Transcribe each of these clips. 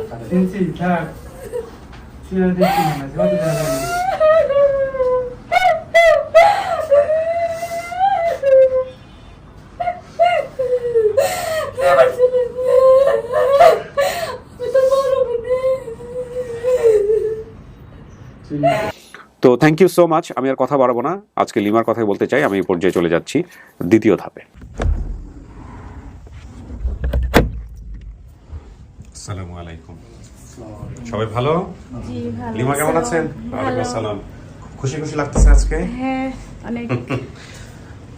সিনসি থাক সিরিয়াল দেখছি না কত জায়গা তো থ্যাংক ইউ সো মাচ। আমি আর কথা বাড়াবো না, আজকে লিমার কথাই বলতে চাই। আমি এই পর্যায়ে চলে যাচ্ছি দ্বিতীয় ধাপে। আসসালামু আলাইকুম, সবাই ভালো? জি ভালো। লিমা কেমন আছেন? ওয়ালাইকুম আসসালাম। খুশি খুশি লাগতেছে আজকে? হ্যাঁ অনেক।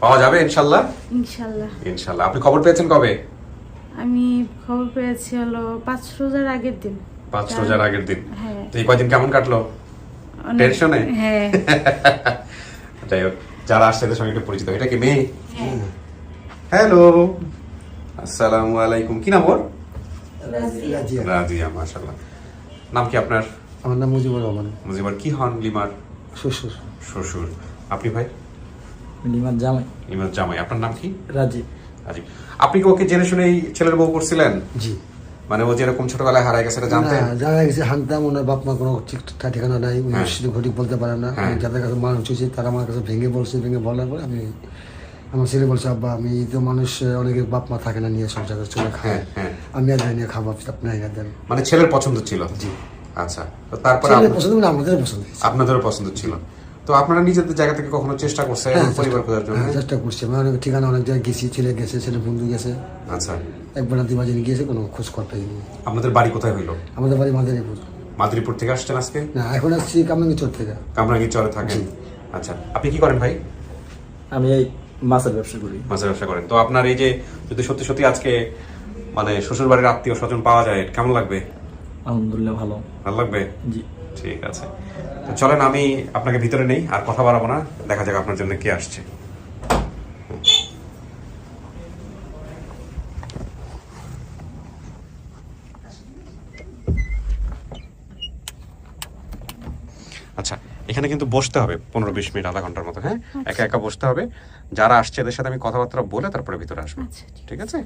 পাওয়া যাবে ইনশাআল্লাহ? ইনশাআল্লাহ। ইনশাআল্লাহ। আপনি খবর পেয়েছেন কবে? আমি খবর পেয়েছি হলো 5 রোজার আগের দিন। 5 রোজার আগের দিন। হ্যাঁ। তো এই কয়দিন কেমন কাটলো? টেনশনে? হ্যাঁ। যাই হোক, যারা আসছে এদের সঙ্গে একটু পরিচিত। এটা কি মেয়ে? হ্যালো, আসসালামু আলাইকুম। কি নাম ওর? রাজিয়া। মাশাআল্লাহ। নাম কি আপনার? আমার নাম মুজিবুর রহমান। মুজিবুর। কি হন লিমার? শ্বশুর। শ্বশুর। আপনি ভাই? লিমার জামাই। লিমার জামাই। আপনার নাম কি? রাজীব। রাজীব। আপনি কি ওকে জেনে শুনেই ছেলের বউ করছিলেন? জি। মানে ও যেরকম ছোটবেলায় হারায় গেছে এটা জানতেন? জানা গেছে হানতাম, ওনার বাপ মা কোনো ঠিকানা নাই, উনি ঘটিক বলতে পারে না। যাদের কাছে মানুষ হয়েছে তারা আমার কাছে ভেঙে বলছে, ভেঙে বলার পরে আমি আমার ছেলে বলছে, আব্বা আমি তো মানুষ অনেকের বাপ মা থাকে না, নিয়ে সংসার চলে খায়, আমি আর নিয়ে খাবো, আপনি না দেন। মানে ছেলের পছন্দ ছিল? জি। আচ্ছা, তো তারপরে পছন্দ না, আমাদের পছন্দ, আপনাদেরও পছন্দ ছিল। তো আপনারা নিজেদের জায়গা থেকে কখনো চেষ্টা করছেন পরিবার খোঁজার জন্য? চেষ্টা করছি, আমি অনেক ঠিকানা অনেক জায়গায় গেছি, ছেলে গেছে, ছেলে বন্ধু গেছে। আচ্ছা। একবার না দুবার জেনে গিয়েছে, কোনো খোঁজ খবর পাইনি। আপনাদের বাড়ি কোথায় হইলো? আমাদের বাড়ি মাদারীপুর। মাদারীপুর থেকে আসছেন আজকে? না, এখন আসছি কামরাঙ্গীরচর থেকে। কামরাঙ্গীরচরে থাকেন? আচ্ছা। আপনি কি করেন ভাই? আমি এই মাছের ব্যবসা করি। মাছের ব্যবসা করেন। তো আপনার এই যে যদি সত্যি সত্যি আজকে মানে শ্বশুর বাড়ির আত্মীয় স্বজন পাওয়া যায়, কেমন লাগবে? আলহামদুলিল্লাহ ভালো। ভালো লাগবে? জি। ঠিক আছে, তো চলেন আমি আপনাকে ভিতরে নেই, আর কথা বাড়াবো না, দেখা যাক আপনার জন্য কে আসছে। আচ্ছা, এখানে কিন্তু বসতে হবে 15-20 মিনিট, আধা ঘন্টার মতো। হ্যাঁ, একা একা বসতে হবে। যারা আসছে এদের সাথে আমি কথাবার্তা বলে তারপরে ভিতরে আসবো। ঠিক আছে?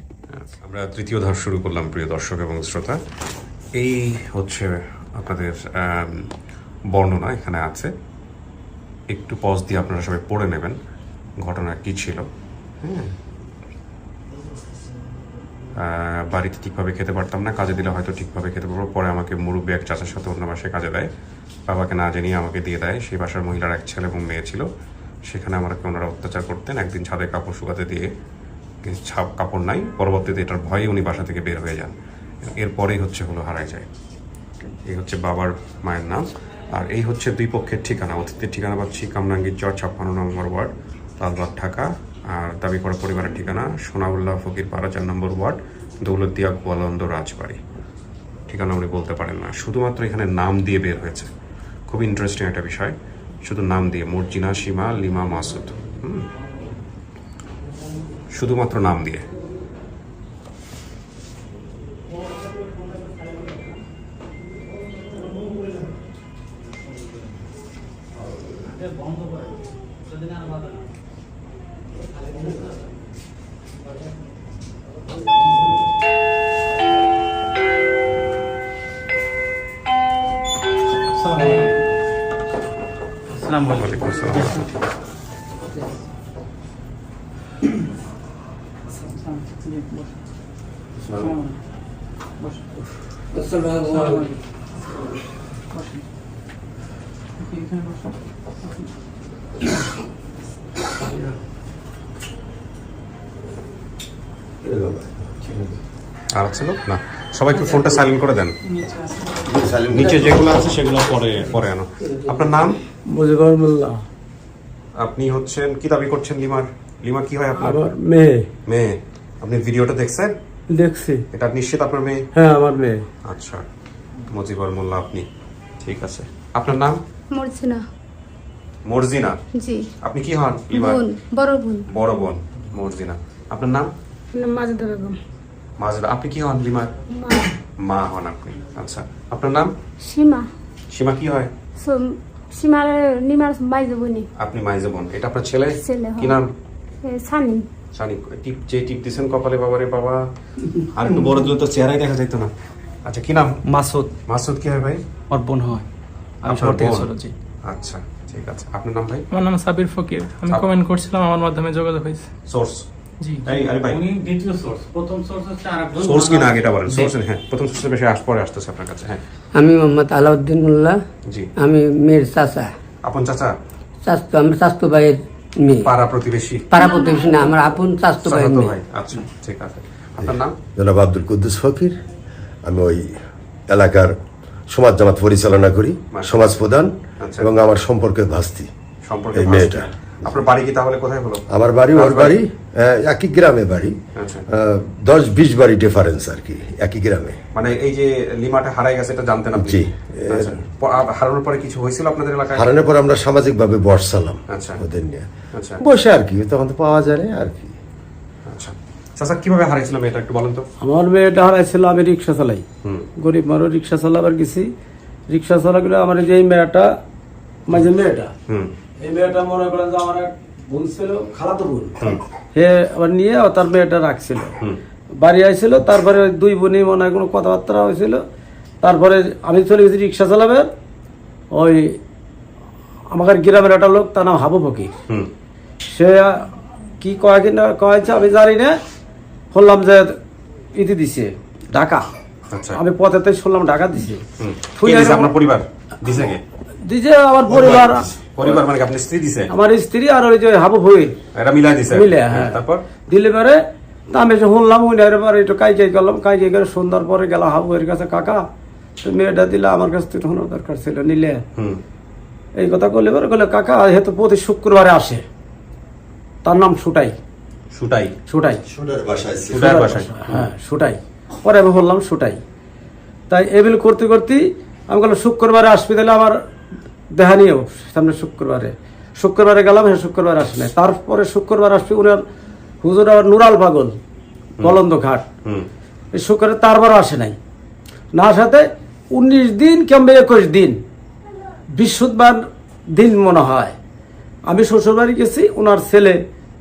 আমরা তৃতীয় ধাপ শুরু করলাম প্রিয় দর্শক এবং শ্রোতা। এই হচ্ছে আপনাদের বর্ণনা এখানে আছে, একটু পজ দিয়ে আপনারা সবাই পড়ে নেবেন ঘটনা কি ছিল। হ্যাঁ, বাড়িতে ঠিকভাবে খেতে পারতাম না, কাজে দিলে হয়তো ঠিকভাবে খেতে পারবো। পরে আমাকে মুরব্বী এক চাচার সাথে অন্য বাসায় কাজে দেয়, বাবাকে না জানিয়ে আমাকে দিয়ে দেয়। সেই বাসার মহিলার এক ছেলে এবং মেয়ে ছিল, সেখানে আমাকে ওনারা অত্যাচার করতেন। একদিন ছাদে কাপড় শুকাতে দিয়ে ছাপ কাপড় নাই, পরবর্তীতে এটার ভয়ে উনি বাসা থেকে বের হয়ে যান। এরপরেই হলো হারায় যায়। এই হচ্ছে বাবার মায়ের নাম, আর এই হচ্ছে দুই পক্ষের ঠিকানা। অতীতের ঠিকানা পাচ্ছি কামরাঙ্গীরচর 56 নম্বর ওয়ার্ড, লালবাগ, ঢাকা। আর দাবি করা পরিবারের ঠিকানা সোনাউল্লাহ ফকিরপাড়া 4 নম্বর ওয়ার্ড, দৌলতদিয়া, গোয়ালন্দ, রাজবাড়ি। ঠিকানা উনি বলতে পারেন না, শুধুমাত্র এখানে নাম দিয়ে বের হয়েছে। খুব ইন্টারেস্টিং একটা বিষয়, শুধু নাম দিয়ে, মর্জিনা, সীমা, লিমা, মাসুদ, শুধুমাত্র নাম দিয়ে। আসসালামু ওয়ালাইকুম আসসালাম। আর আছে লোক না, সবাইকে ফোনটা সাইলেন্ট করে দেন। নিচে যেগুলো আছে সেগুলো পরে আনো। আপনার নাম? মুজিবুর মোল্লা। আপনি হচ্ছেন কি দাবি করছেন লিমার? লিমা কি হয় আপনার? আমার মেয়ে। মেয়ে। আপনি ভিডিওটা দেখছেন? দেখছি। এটা নিশ্চিত আপনার মেয়ে? হ্যাঁ আমার মেয়ে। আচ্ছা, মুজিবুর মোল্লা আপনি, ঠিক আছে। আপনার নাম? মর্জিনা। মর্জিনা। জি। আপনি কি হন লিমার? বোন, বড় বোন। বড় বোন, মর্জিনা। আপনার নাম? মাজেদা বেগম। মাজেদা। আপনি কি হন লিমার? মা হন আপনি। আচ্ছা, আপনার নাম? সীমা। সীমা কি হয়? সীমার নিমার মাইজে বোনি। আপনি মাইজে বোন। এটা আপনার ছেলে? ছেলে। কি নাম? সানি। সানি। টিপ দিছেন কপালে, বাবারে বাবা। আর একটু বড় দিলে তো চেহারাই দেখা যাইতো না। আচ্ছা, কি নাম? মাসুদ। মাসুদ কি হয় ভাই? ওর বোন হয়। আমি আপনার শহর থেকে বোন? ছোট, জি। আচ্ছা, ঠিক আছে। আপনার নাম ভাই? আমার নাম সাবির ফকির। আমি কমেন্ট করছিলাম, আমার মাধ্যমে যোগাযোগ হয়েছে। সোর্স? জি। এই আরে ভাই, উনি দ্বিতীয় সোর্স, প্রথম সোর্স হচ্ছে আরেকজন। সোর্স কি না আগেটা বলেন। সোর্স, হ্যাঁ, প্রথম সোর্সে বেশি পরে আসতেছে আপনার কাছে। হ্যাঁ আমি মোহাম্মদ আলাউদ্দিন মোল্লা। জি। আমি মেয়ের চাচা। আপন চাচা? আমার চাচতো ভাইয়ের মেয়ে। পাড়া প্রতিবেশী? পাড়া প্রতিবেশী না, আমার আপন চাচতো ভাইয়ের চাচাতো মেয়ে। ভাই। আচ্ছা, ঠিক আছে। আপনার নাম? জনাব আব্দুল কুদ্দুস ফকির। আমি ওই এলাকার সমাজ জামাত পরিচালনা করি, সমাজ প্রধান, আচ্ছা। এবং আমার সম্পর্কের ভাস্তি সম্পর্কে এই মেয়েটা। আপনার বাড়ি কি তাহলে কোথায় হলো? আমার বাড়ি ওর বাড়ি একই গ্রামে বাড়ি। আচ্ছা। 10-20 বাড়ি ডিফারেন্স আর কি, একই গ্রামে। মানে এই যে লিমাটা হারাই গেছে এটা জানতেন আপনি? জি। আচ্ছা। হারানোর পরে কিছু হয়েছিল আপনাদের এলাকায়? হারানোর পর আমরা সামাজিকভাবে বসছিলাম আচ্ছা। ওদের নিয়ে, আচ্ছা। বসে আর কি, তখন তো পাওয়া যায় না আর কি। আচ্ছা, চাচা কিভাবে হারাইছিল মেয়েটা একটু বলেন তো। আমার মেয়েটা হারাইছিল, আমি রিক্সা চালাই। গরিব মানুষ, রিক্সা চালাবার গেছি। রিক্সা চালাগুলো আমার যে মেয়েটা, মাঝে মেয়েটা, এই মেয়েটা মনে করেন যে আমার এক বোন ছিল, খালাতো বোন, হে আবার নিয়ে তার মেয়েটা রাখছিল, বাড়ি আইছিল। তারপরে ওই দুই বোনই মনে হয় কোনো কথাবার্তা হয়েছিল। তারপরে আমি চলে গেছি রিক্সা চালাবে। ওই আমাদের গ্রামের একটা লোক, তার নাম হাবু ফকির। সে কি কয় কিনা কয়েছে আমি জানি না, শুনলাম যে ইতি দিছে ঢাকা। আচ্ছা। আমি পথেতে শুনলাম ঢাকা দিছে। কে দিছে? আপনার পরিবার দিছে? কে দিছে? আমার পরিবার। পরিবার মানে কি আপনার স্ত্রী দিছে? আমার স্ত্রী আর ওই যে হাবু ফকির এটা মিলাই দিছে? মিলে, হ্যাঁ। তারপর দিলে পরে তা আমি এসে শুনলাম, ওই এবার একটু কাই করলাম, কাই করে সন্ধ্যার পরে গেলাম হাবু এর কাছে, কাকা তো মেয়েটা দিলে, আমার কাছ থেকে শোনার দরকার ছিল, নিলে। এই কথা করলে পরে বলে, কাকা হেতু প্রতি শুক্রবারে আসে, তার নাম সুটাই। সুটাই? সুটাই, সুটার বাসায় ছিল। সুটার বাসায়? হ্যাঁ, সুটাই। পরে আমি বললাম সুটাই। তাই এবিল করতে করতে আমি বললাম শুক্রবারে আসবি, তাহলে আমার দেখা নিয়েও সামনে শুক্রবারে গেলাম, হ্যাঁ শুক্রবারে আসে নাই। তারপরে শুক্রবার আসবি, উনার হুজুর আবার নুরাল পাগল, বলন্দ ঘাট, এই শুক্রবারে তারপরও আসে নাই। না আসাতে 19 দিন কিংবা 21 দিন, বৃহস্পতিবার দিন মনে হয়, আমি শ্বশুরবাড়ি গেছি। ওনার ছেলে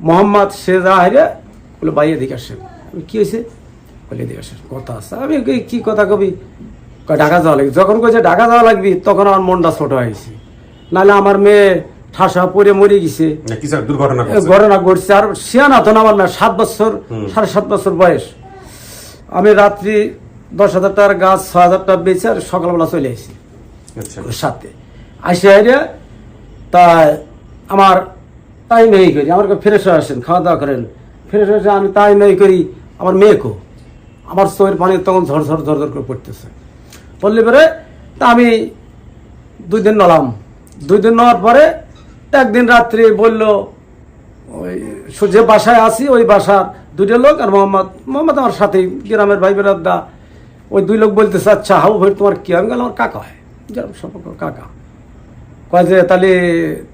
মোহাম্মদ শেজাহিরে বলে, ভাই এদিকে আসেন। আমি কি হয়েছে? বলে এদিকে আসেন, কথা আছে। আমি কি কথা কবি? ঢাকা যাওয়া লাগবে। যখন কইছে ঢাকা যাওয়া লাগবে, তখন আমার মনটা ছোট হয়ে গেছে। নাহলে আমার মেয়ে ঠাসা পরে মরে গেছে, ঘটনা ঘটছে। আর শিয়ানা তো আমার মেয়ে 7 বছর, 7.5 বছর বয়স। আমি রাত্রি 10,000 টাকার গাছ 6,000 টাকা বেঁচে আর সকালবেলা চলে আসি ওর সাথে। আসে আইরে তাই আমার তাই মেয়ে করি, আমার ফ্রেশ হয়ে আসেন, খাওয়া দাওয়া করেন, ফ্রেশ হয়ে আমি তাই মেয়ে করি। আমার মেয়েকেও আমার চোখের পানি তখন ঝরঝর ঝরঝর করে পড়তেছে। পড়লে পরে তা আমি 2 দিন নলাম। 2 দিন নেওয়ার পরে একদিন রাত্রি বললো, ওই যে বাসায় আসি, ওই বাসার 2টা লোক আর মোহাম্মদ আমার সাথে গ্রামের ভাই বেরাদা, ওই 2 লোক বলতেছে, আচ্ছা হাবু ভাই তোমার কি? আমি গেলাম, আমার কাকা হয়, যেরকম সম্পর্ক কাকা। কয় যে তাহলে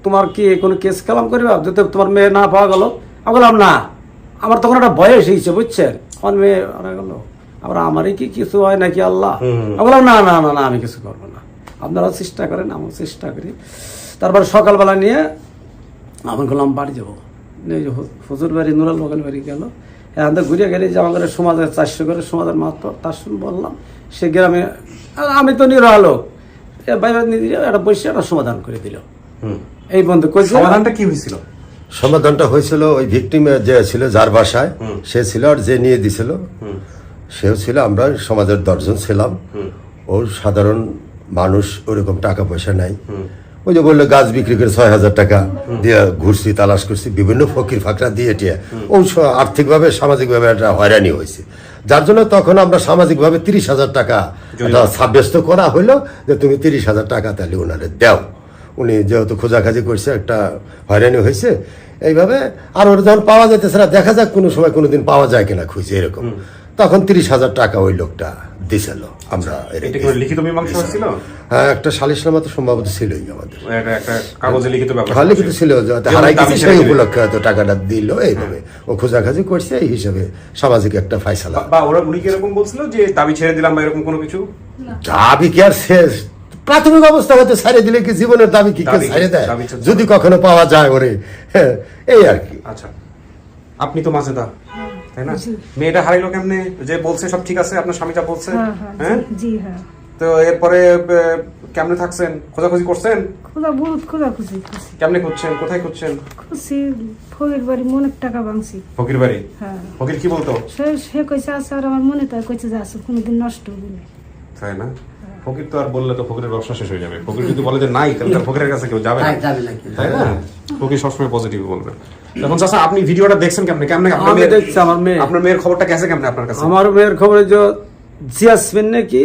তোমার কি কোনো কেস কালাম করবে যাতে তোমার মেয়ে না পাওয়া গেল? আমি বললাম না, আমার তখন একটা বয়স হয়েছে, বুঝছেন, আমার মেয়ে হারা গেল, আবার আমারই কি কিছু হয় নাকি আল্লাহ? আমি বললাম না না না না, আমি কিছু করবো না, আপনারা চেষ্টা করেন, আমি চেষ্টা করি। তারপর সকালবেলা নিয়ে আমি বললাম বাড়ি যাবো, হুজুর বাড়ি নুরাল বাগান বাড়ি গেল। এখান থেকে ঘুরে গেলে যে আমাদের সমাজের 400 করে সমাজের মাত্র, তার সঙ্গে বললাম সে গ্রামে, আমি তো নিরহ লোক, বাইরে নিয়ে একটা বসে একটা সমাধান করে দিল। এই বন্ধু সমাধানটা কি হয়েছিল? সমাধানটা হয়েছিল, ওই ভিকটিম যে ছিল, যার বাসায় সে ছিল, আর যে নিয়ে দিছিল সেও ছিল। আমরা সমাজের 10 জন ছিলাম। ওর সাধারণ মানুষ, ওরকম টাকা পয়সা নাই। ওই যে বললো গাছ বিক্রি করে 6,000 টাকা দিয়ে ঘুরছি, তালাশ করছি, বিভিন্ন ফকির ফাকরা দিয়ে টিয়ে ও আর্থিকভাবে সামাজিকভাবে একটা হয়রানি হয়েছে। যার জন্য তখন আমরা সামাজিকভাবে 30,000 টাকা সাব্যস্ত করা হইলো যে তুমি 30,000 টাকা তাহলে ওনারে দাও। উনি যেহেতু খোঁজাখাজি করছে, একটা হয়রানি হয়েছে এইভাবে। আর ওর যখন পাওয়া যাইতেছে না, দেখা যাক কোনো সময় কোনোদিন পাওয়া যায় কিনা খুঁজে, এরকম। তখন 30,000 টাকা ওই লোকটা দিছিল। আমরা লিখিত মীমাংসা হয়েছিল? হ্যাঁ, একটা সালিশনামা তো সম্ভবত ছিলই আমাদের, একটা কাগজে লিখিত ব্যাপার লিখিত ছিল, হারাই গেছে সেই উপলক্ষে হয়তো টাকাটা দিল। এইভাবে ও খোঁজাখাজি করছে, এই হিসাবে সামাজিক একটা ফায়সালা। বা ওরা উনি কি এরকম বলছিল যে দাবি ছেড়ে দিলাম বা এরকম কোনো কিছু? দাবি কি আর শেষ? প্রাথমিক অবস্থা হতে ছাড়ে দিলে কি জীবনের দাবি কি কেউ ছাড়ে দেয়? যদি কখনো পাওয়া যায় ওরে, এই আর কি। আচ্ছা, আপনি তো মাজেদা, তাই না? মেয়েটা হারাইলো কেমনে? যে বলছে সব ঠিক আছে, আপনার স্বামী যা বলছে, হ্যাঁ জি হ্যাঁ। তো এরপরে কেমনে থাকছেন? খোঁজাখুঁজি করছেন? খোঁজাখুঁজি কেমনে খুঁজছেন? কোথায় খুঁজছেন? খুঁজছি, ফকির বাড়ি মনের টাকা ভাঙছি। ফকির বাড়ি? হ্যাঁ। ফকির কি বলতো? সে কইছে আছে, আর আমার মনে তাই কইছে যে আছে, কোনোদিন নষ্ট হবে না। তাই না? ফকির তো আর বললে তো ফকিরের ব্যবসা শেষ হয়ে যাবে। ফকির যদি বলে যে নাই, তাহলে তার ফকিরের কাছে কেউ যাবে না, তাই না? ফকির সবসময় পজিটিভ বলবে। এখন চাচা আপনি ভিডিওটা দেখছেন কেমনে? কেমনে আপনার আমি দেখছি আমার মেয়ে, আপনার মেয়ের খবরটা গেছে কেমনে আপনার কাছে? আমার মেয়ের খবরে যে জিয়াসমিন নাকি,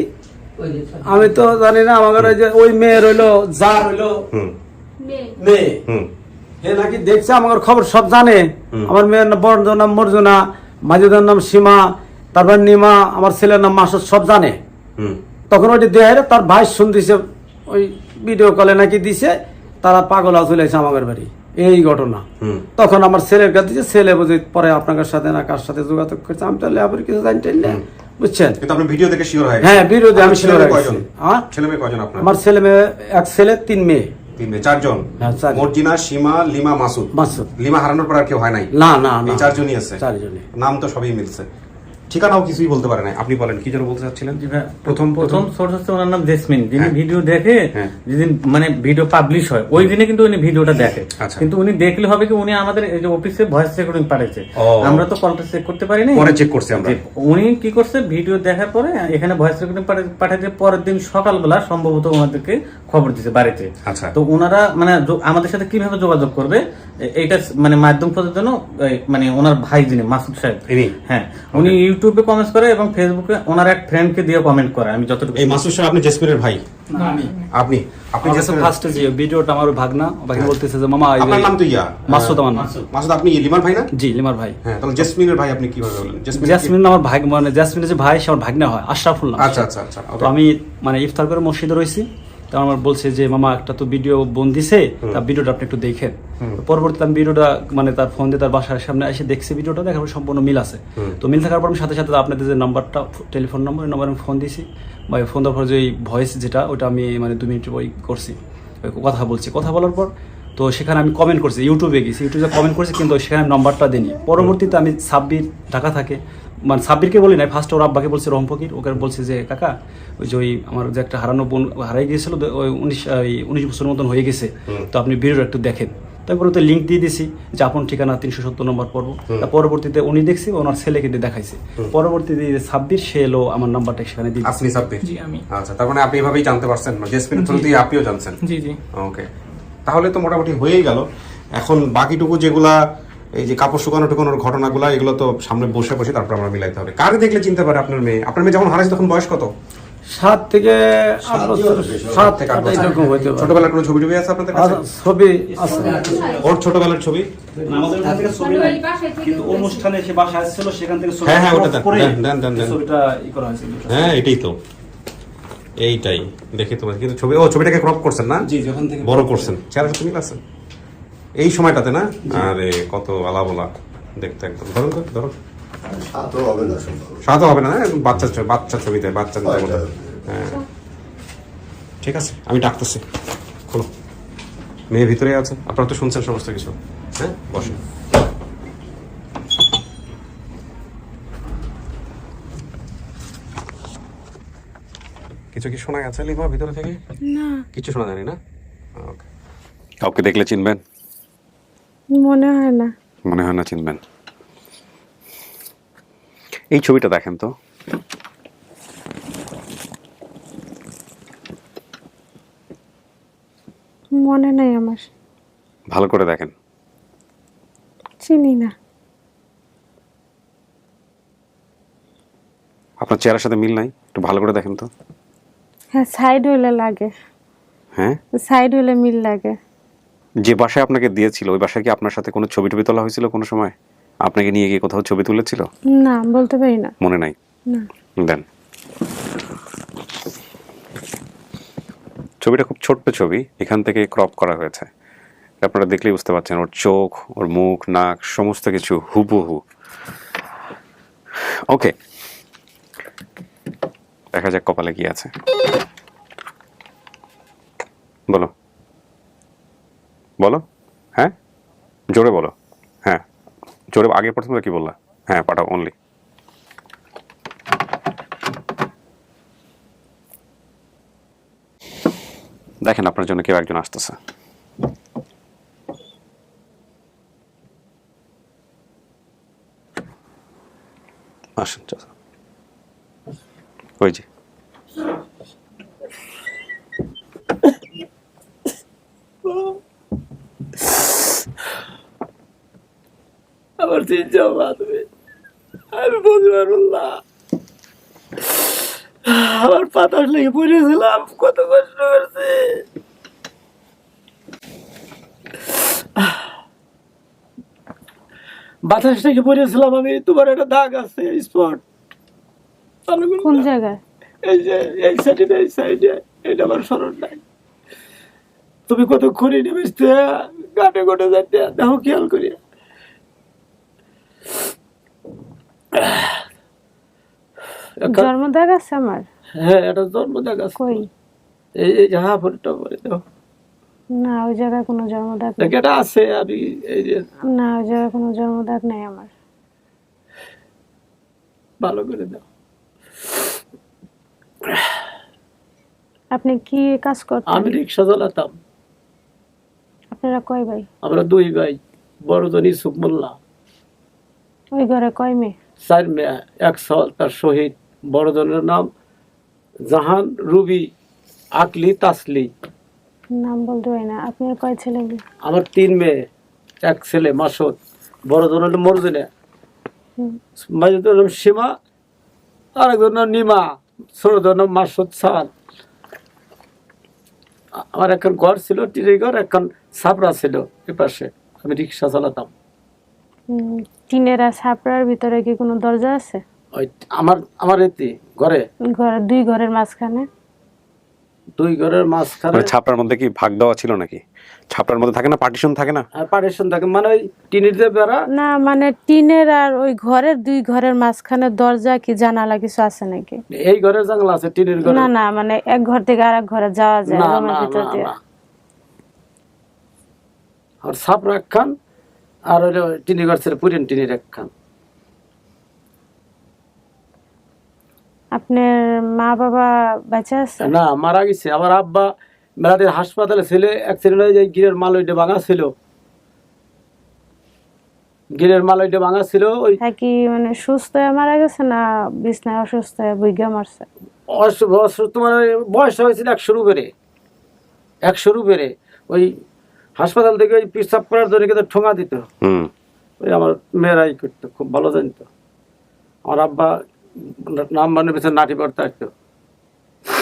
আমি তো জানি না। আমাদের ওই যে ওই মেয়ের হইলো যা হইলো মেয়ে, হে নাকি দেখছে আমার খবর সব জানে। আমার মেয়ের বড় নাম মর্জুনা, মাজিদের নাম সীমা, তারপর নিমা, আমার ছেলের নাম মাসুদ, সব জানে। তখন ওইটি দেয় তার ভাই শুন দিছে, ওই ভিডিও কলে নাকি দিছে, তারা পাগল চলে আসে আমাদের বাড়ি, এই ঘটনা। তখন আমার ছেলের কাছে দিছে, ছেলে বুঝি পরে আপনার সাথে না কার সাথে যোগাযোগ করছে, আমি তাহলে আবার কিছু জানতেন না, বুঝছেন? কিন্তু আপনি ভিডিও দেখে শিওর হয়ে গেছেন? হ্যাঁ, ভিডিওতে আমি শিওর হয়ে গেছি। ছেলে মেয়ে কয়জন আপনার? আমার ছেলে মেয়ে, এক ছেলে 3 মেয়ে। 3 মেয়ে, 4 জন। হ্যাঁ, 4 জন। মর্জিনা, সীমা, লিমা, মাসুদ। মাসুদ। লিমা হারানোর পর আর কেউ হয় নাই? না না না, এই 4 জনই আছে। 4 জনই। নাম তো সবই মিলছে, ঠিকানাও কিছুই বলতে পারে না। আপনি বলেন কি যেন বলতে চাচ্ছিলেন? প্রথম সোর্স হচ্ছে ওনার নাম জেসমিন, যিনি ভিডিও দেখে, হ্যাঁ। যেদিন মানে ভিডিও পাবলিশ হয় ওই দিনে কিন্তু উনি ভিডিওটা দেখে। আচ্ছা। কিন্তু উনি দেখলে হবে কি, উনি আমাদের এই যে অফিসে ভয়েস রেকর্ডিং পাঠাইছে, আমরা তো কলটা চেক করতে পারিনি, পরে চেক করছি আমরা। উনি কি করছে, ভিডিও দেখার পরে এখানে ভয়েস রেকর্ডিং পাঠাইছে, পরের দিন সকালবেলা সম্ভবত ওনাদেরকে খবর দিছে বাড়িতে। আচ্ছা। তো ওনারা মানে আমাদের সাথে কিভাবে যোগাযোগ করবে এইটা মানে মাধ্যম খোঁজার জন্য মানে ওনার ভাই যিনি মাসুদ সাহেব, হ্যাঁ, উনি ইউটিউবে কমেন্ট করে এবং ফেসবুকে ওনার এক ফ্রেন্ডকে দিয়ে কমেন্ট করে। আমি যতটুকু এই মাসুদ সাহেব আপনি জেসমিনের ভাই? আপনি জেসমিনের ফার্স্টে যে ভিডিওটা আমার ভাগনা বলতেছে যে মামা, আপনার নাম তো ইয়া মাসুদ, আমার মাসুদ। আপনি লিমার ভাই না? জি, লিমার ভাই। হ্যাঁ, তাহলে জেসমিনের ভাই আপনি কিভাবে বলেন? জেসমিন আমার ভাই, মানে জেসমিনের যে ভাই সে আমার ভাগনা হয়, আশরাফুল নাম। আচ্ছা আচ্ছা আচ্ছা। তো আমি মানে ইফতার করে মসজিদে রয়েছি, তো আমার বলছে যে মামা একটা তো ভিডিও বোন দিছে, তার ভিডিওটা আপনি একটু দেখেন। পরবর্তীতে আমি ভিডিওটা মানে তার ফোন দিয়ে তার বাসার সামনে এসে দেখছি, ভিডিওটা দেখার পর সম্পূর্ণ মিল আছে। তো মিল থাকার পর আমি সাথে সাথে আপনাদের যে নাম্বারটা, টেলিফোন নম্বর, ওই নম্বরে আমি ফোন দিছি, বা ফোন দেওয়ার পর যে ভয়েস যেটা, ওটা আমি মানে 2 মিনিট ওই করছি, কথা বলছি। কথা বলার পর তো সেখানে আমি কমেন্ট করছি, ইউটিউবে গেছি, ইউটিউবে কমেন্ট করছি, কিন্তু সেখানে নাম্বারটা দিইনি। পরবর্তীতে আমি সাব্বির ঢাকা থাকে, মানে সাব্বিরকে বলি না, ফার্স্ট ওর আব্বাকে বলছি, রহম ফকির, ওকে বলছি যে কাকা, ওই যে ওই আমার যে একটা হারানো বোন হারাই গিয়েছিল, ওই 19 বছরের মতন হয়ে গেছে, তো আপনি ভিডিওটা একটু দেখেন। তারপরে তো লিঙ্ক দিয়ে দিছি যে আপন ঠিকানা 370 নম্বর পর্ব। পরবর্তীতে উনি দেখছি, ওনার ছেলেকে দিয়ে দেখাইছে। পরবর্তীতে সাব্বির সে এলো, আমার নাম্বারটা সেখানে দিয়ে। আপনি সাব্বির? জি আমি। আচ্ছা, তার মানে আপনি এভাবেই জানতে পারছেন, জেসমিনের থ্রু দিয়ে আপনিও জানছেন? জি জি। ওকে, তাহলে তো মোটামুটি হয়েই গেল। এখন বাকিটুকু যেগুলা এই যে কাপড় শুকানো টুকানোর ঘটনাগুলা, এগুলো তো সামনে বসে বসে তারপর আমরা মিলাইতে হবে। কারে দেখলে চিনতে পারে আপনার মেয়ে? আপনার মেয়ে যখন হারাইছে তখন বয়স কত? 7 থেকে 8 বছর, 7 থেকে 8 বছর এরকম হইতে পারে। ছোটবেলার কোনো ছবি টবি আছে আপনাদের কাছে? ছবি আছে, ওর ছোটবেলার ছবি? আমাদের ওখান থেকে ছবি নাই, কিন্তু অনুষ্ঠানে সে বাসায় আসছিল, সেখান থেকে ছবি। হ্যাঁ হ্যাঁ, ওটা দেন। ছবিটা ই করা হয়েছে। হ্যাঁ, এটাই তো, এইটাই দেখে তোমার। কিন্তু ছবি, ও ছবিটাকে ক্রপ করছেন না? জি, যখন থেকে বড় করছেন, চেহারা সাথে মিল আছে এই সময়টাতে না? আরে কত আলা বলা দেখতে, একদম। ধরুন তো, ধরুন। সাতও হবে না, সম্ভব সাদা হবে না, একদম বাচ্চা ছবিতে, বাচ্চা মতো। হ্যাঁ, ঠিক আছে, আমি ডাকতেছি। খোলো, মেয়ে ভিতরে আছে। আপনারা তো শুনছেন সমস্ত কিছু। হ্যাঁ, বসেন। কিছু কি শোনা গেছে লিমা ভিতরে থেকে? না, কিছু শোনা যায়নি না? ওকে। কাউকে দেখলে চিনবেন? মনে হয় না। মনে হয় না চিনবেন। এই ছবিটা দেখেন তো। মনে নাই আমার। ভালো করে দেখেন। চিনি না। আপনার চেহারার সাথে মিল নাই, একটু ভালো করে দেখেন তো। হ্যাঁ, সাইড হইলে লাগে। হ্যাঁ, সাইড হইলে মিল লাগে। যে বাসায় আপনাকে দিয়েছিল ওই বাসায় কি আপনার সাথে কোনো ছবি টবি তোলা হয়েছিল কোনো সময়? আপনাকে নিয়ে গিয়ে কোথাও ছবি তুলেছিল? না, বলতে পারি না। মনে নাই? না। দেন। ছবিটা খুব ছোট্ট ছবি, এখান থেকে ক্রপ করা হয়েছে। আপনারা দেখলেই বুঝতে পারছেন, ওর চোখ, ওর মুখ, নাক, সমস্ত কিছু হুবহু। ওকে, দেখা যাক কপালে কি আছে। বলো বলো, হ্যাঁ জোরে বলো, হ্যাঁ জোরে। আগে প্রথমে কি বললা? হ্যাঁ পাঠাও অনলি। দেখেন আপনার জন্য কেউ একজন আসতেছে। আসেন চাচা, ওই যে আমার চিন্তা বাঁধবে, আমি বলতে পারবো না। আমার পাতাস লেগে পড়েছিলাম, কত কষ্ট করছে। বাতাস থেকে পড়েছিলাম আমি, তোমার একটা দাগ আছে স্পট। কোন জায়গায়? এই যে এই সাইডে, এই সাইডে, এটা আমার স্মরণ নাই। তুমি কত খড়ি নেমেছতে গাটে গোটে যাইতে, দেখো খেয়াল করিয়া। জন্মদাগ আছে আমার? হ্যাঁ, এটা জন্মদাগ আছে। কই? এই এই যে হাফটা পরে দাও। না, ওই জায়গায় কোনো জন্মদাগ নেই। এটা আছে, আমি এই যে না, ওই জায়গায় কোনো জন্মদাগ নেই আমার। ভালো করে দাও। আপনি কি কাজ করতেন? আমি রিক্সা চালাতাম। আপনারা কয় ভাই? আমরা 2 ভাই, বড়জন ইউসুফ মোল্লা। ওই ঘরে কয় মেয়ে? 4 মেয়ে, 1 সাল তার শহীদ। বড়জনের নাম জাহান, রুবি, আকলি, তাসলি। নাম বলতে পারি না। আপনার কয় ছেলে মেয়ে? আমার 3 মেয়ে, 1 ছেলে মাসুদ। বড়জন হলো মর্জিনা, মাঝের নাম সীমা, আরেকজন নাম নিমা, ছোটজন নাম মাসুদ সাল। আমার এখন ঘর ছিল, টিনের ঘর, এখন ছাপড়া ছিল এ পাশে। আমি রিক্সা চালাতাম। টিনের আর ছাপড়ার ভিতরে কি কোনো দরজা আছে? ওই আমার এতে ঘরে, ঘরে 2 ঘরের মাঝখানে? 2 ঘরের মাঝখানে। মানে ছাপড়ার মধ্যে কি ভাগ দেওয়া ছিল নাকি? ছাপড়ার মধ্যে থাকে না, পার্টিশন থাকে না? আর পার্টিশন থাকে, মানে ওই টিনের যে বেড়া। না, মানে টিনের আর ওই ঘরের 2 ঘরের মাঝখানে দরজা কি জানালা কিছু আছে নাকি? এই ঘরের জানলা আছে, টিনের ঘরে। না না, মানে এক ঘর থেকে আরেক ঘরে যাওয়া যায় না, রুমের না, ভিতর না, দিয়ে? না। আর ছাপড়া একখান, আর হইলো টিনের ঘর ছিল পুরিন টিনের একখান। আপনার মা বাবা বেঁচে আছে? না, মারা গেছে। আমার আব্বা মেলাদের হাসপাতালে ছিল, অ্যাক্সিডেন্ট হয়ে যায়, গিরের মাল ওইটা ভাঙা ছিল। গিরের মাল ওইটা ভাঙা ছিল। ওই হ্যাঁ, কি মানে সুস্থ হয়ে মারা গেছে না বিছনায় অসুস্থ হয়ে বুইগা মারছে? অসুস্থ মানে বয়স হয়েছিল 100 উপরে, 100 উপরে। ওই হাসপাতাল থেকে ওই পিসাব করার জন্য কিন্তু ঠোঙা দিত। ওই আমার মেয়েরাই করতো, খুব ভালো জানতো। আমার আব্বা নাম মানে পেছনে নাটি পড়তে আসতো।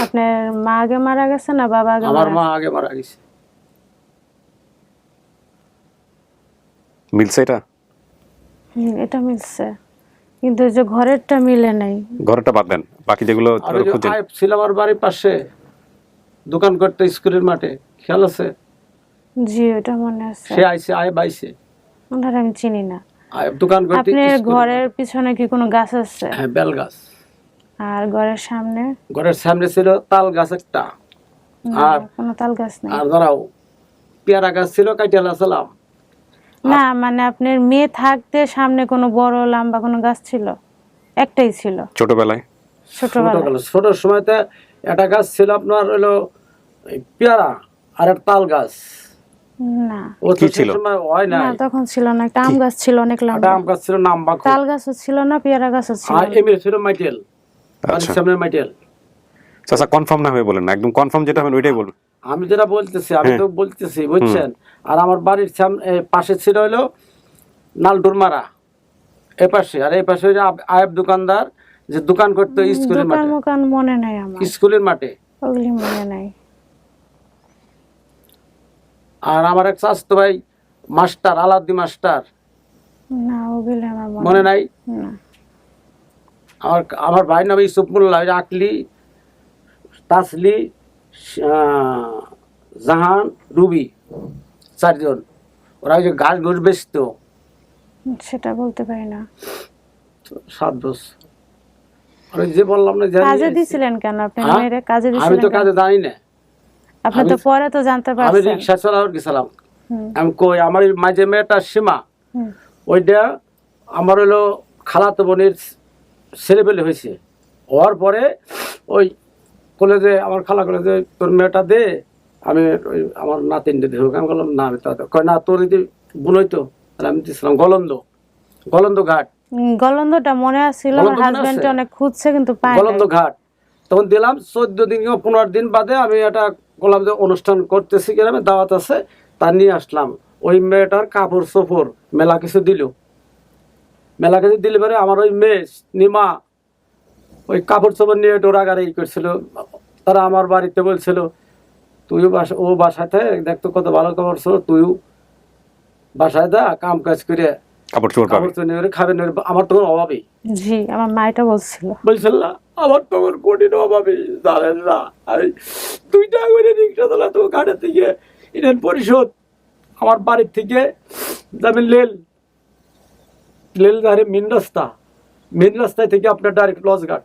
আপনার মা আগে মারা গেছে না বাবা আগে? আমার মা আগে মারা গেছে। মিলছে এটা? এটা মিলছে, কিন্তু যে ঘরেরটা মিলে নাই। ঘরটা বাদ দেন, বাকি যেগুলো খুঁজেন। আইপ ছিল আমার বাড়ির পাশে, দোকান করতে স্কুলের মাঠে, খেয়াল আছে? জি, ওটা মনে আছে। সে আইছে, আইব আইছে। ওনার আমি চিনি না। আইব দোকান করতে। আপনার ঘরের পিছনে কি কোনো গাছ আছে? হ্যাঁ, বেল গাছ। আর ঘরের সামনে? ঘরের সামনে ছিল তাল গাছ একটা, আর কোনো তাল গাছ নেই। আর ধরাও পেয়ারা গাছ ছিল, কাটিয়ালা ছিলাম। না, মানে আপনার মেয়ে থাকতে সামনে কোনো বড় লম্বা কোনো গাছ ছিল? একটাই ছিল ছোটবেলায়? ছোটবেলায়? ছোট সময়তে একটা গাছ ছিল আপনার হলো পেয়ারা, আর একটা তাল গাছ। না, ও তো সেই সময় হয় না। না, তখন ছিল না। একটা আম গাছ ছিল অনেক লম্বা। আম গাছ ছিল, নাম বাকু। তাল গাছও ছিল না, পেয়ারা গাছও ছিল আর না। এমনি ছিল মাইটেল, বাড়ির সামনে মাইটেল। চাচা কনফার্ম না হয়ে বলেন না, একদম কনফার্ম যেটা হবেন ওইটাই বলবেন। আমি যেটা বলতেছি, আমি তো বলতেছি, বুঝছেন? আর আমার বাড়ির পাশে ছিল হলো নালডুর মারা, এ পাশে। আর এই পাশে হলো আয়েব দোকানদার, যে দোকান করতো স্কুলের মাঠে। দোকান মনে নাই আমার, স্কুলের মাঠে ওগুলি মনে নাই। আর আমার এক চাচতো ভাই মাস্টার, আলাদ্দি মাস্টার। না, ওগুলি আমার মনে নাই। না। আমার ভাই নাম ইউসুফ মোল্লা, আকলি, তাসলি, জাহান, রুবি, 4 জন। ওরা ওই যে গাছ গোছ বেচতো। সেটা বলতে পারি না। 7 বছর। আর ওই যে বললাম না, কাজে দিছিলেন কেন আপনি মেয়েরে? কাজে আমি দিছিলেন তো কেন? কাজে জানি না। আপনি তো পরে তো জানতে আমি পারছেন। রিক্সা চালাবার গেছিলাম। আমি কই আমার মাঝে মেয়েটা সীমা, ওইটা আমার হলো খালাতো বোনের ছেলেবেলে হয়েছে। হওয়ার পরে ওই কলেজে আমার খালা কলেজে তোর মেয়েটা দে, আমি ওই আমার নাতিনটা দেবো। আমি বললাম না, আমি তা কয় না, তোর যদি বোন হইতো তাহলে আমি দিয়েছিলাম গলন্দ ঘাট। গলন্দটা মনে আছিল, আমার গলন্দ মনে হাজবেন্ড আছে? অনেক খুঁজছে কিন্তু পায় গলন্দ নাই। ঘাট তখন দিলাম 14 দিন কিংবা 15 দিন বাদে আমি একটা গোলাম যে অনুষ্ঠান করতেছি গ্রামে, দাওয়াত আছে, তা নিয়ে আসলাম। ওই মেয়েটার কাপড় চোপড় মেলা কিছু দিলে পরে আমার ওই মেয়ে নিমা ওই কাপড় চোপড় নিয়ে ডোরাগাড়ি করছিল। তারা আমার বাড়িতে বলছিল তুইও ও বাসাতে দেখতো কত ভালো কাপড় চোপড়, তুইও বাসায় যা কাম কাজ করে কাপড় চোপড় পাবে। কাপড় চোপড় নিয়ে খাবেন। আমার তখন অভাবই জি, আমার মাইটা বলছিল। বলছিল না, আমার তখন কঠিন অভাবই জানেন না। আমি 2 টাকা করে রিক্সা চালা তো ঘাটের থেকে ইউনিয়ন পরিষদ, আমার বাড়ির থেকে যাবেন লেল ধারে মেন রাস্তায় থেকে আপনার ডাইরেক্ট লজঘাট।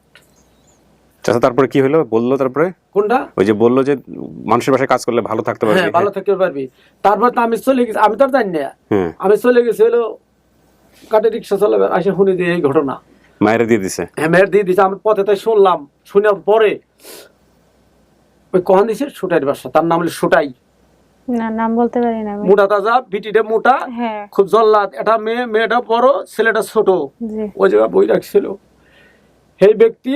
আচ্ছা, তারপরে কি হলো বললো? তারপরে কোনটা? ওই যে বললো যে মানুষের বাসায় কাজ করলে ভালো থাকতে পারবে। হ্যাঁ, ভালো থাকতে পারবি। তারপর তো আমি চলে গেছি, আমি তো আর জানি না। হ্যাঁ, আমি চলে গেছি হলো ঘাটে রিক্সা চালাবে, আসে শুনে দিয়ে এই ঘটনা। মায়েরা দিয়ে দিছে। হ্যাঁ, মেয়ের দিয়ে দিছে। আমি পথে তাই শুনলাম, শোনার পরে ওই কখন দিছে সুটাইয়ের বাসা, তার নাম হলো সুটাই। না, নাম বলতে পারি না আমি। মোটা তাজা, বিটিটা মোটা, হ্যাঁ, খুব জল্লাদ। এটা মেয়েটা বড়, ছেলেটা ছোট। জি। ওই জায়গায় বই রাখছিল। সেই ব্যক্তি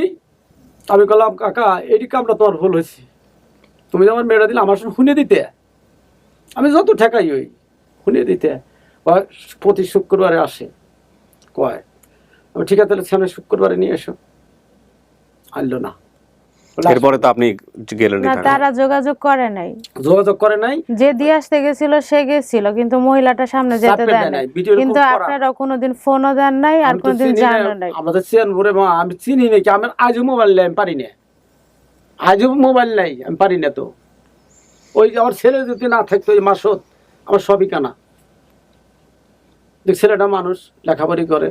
আমি বললাম কাকা এই কামটা তোমার ভুল হয়েছে, তুমি যে আমার মেয়েটা দিলে আমার সঙ্গে শুনে দিতে, আমি যত ঠেকাই ওই শুনে দিতে। প্রতি শুক্রবারে আসে কয়, আমি ঠিক আছে তাহলে সামনে শুক্রবারে নিয়ে এসো। আনলো না। এরপরে তো আপনি গেলেন না, তারা যোগাযোগ করে নাই। যোগাযোগ করে নাই। যে দিয়ে আসতে গেছিল সে গেছিল, কিন্তু মহিলাটা সামনে যেতে চাপে দেয় দেয় নাই। নাই, ভিডিওর কিন্তু খুব কড়া। আপনারা কোনোদিন ফোনও দেন নাই আর আমি তো কোনোদিন চিনি না, জানো নাই। আমাদের চেয়ারপুরে আমি চিনি নাকি, আমার আজও মোবাইল নাই, আমি পারি না। আজও মোবাইল নাই, আমি পারি না। তো ওই যে আমার ছেলে যদি না থাকতো এই মাসত, আমার সবই কানা। দেখ ছেলেটা মানুষ লেখাপড়ি করে,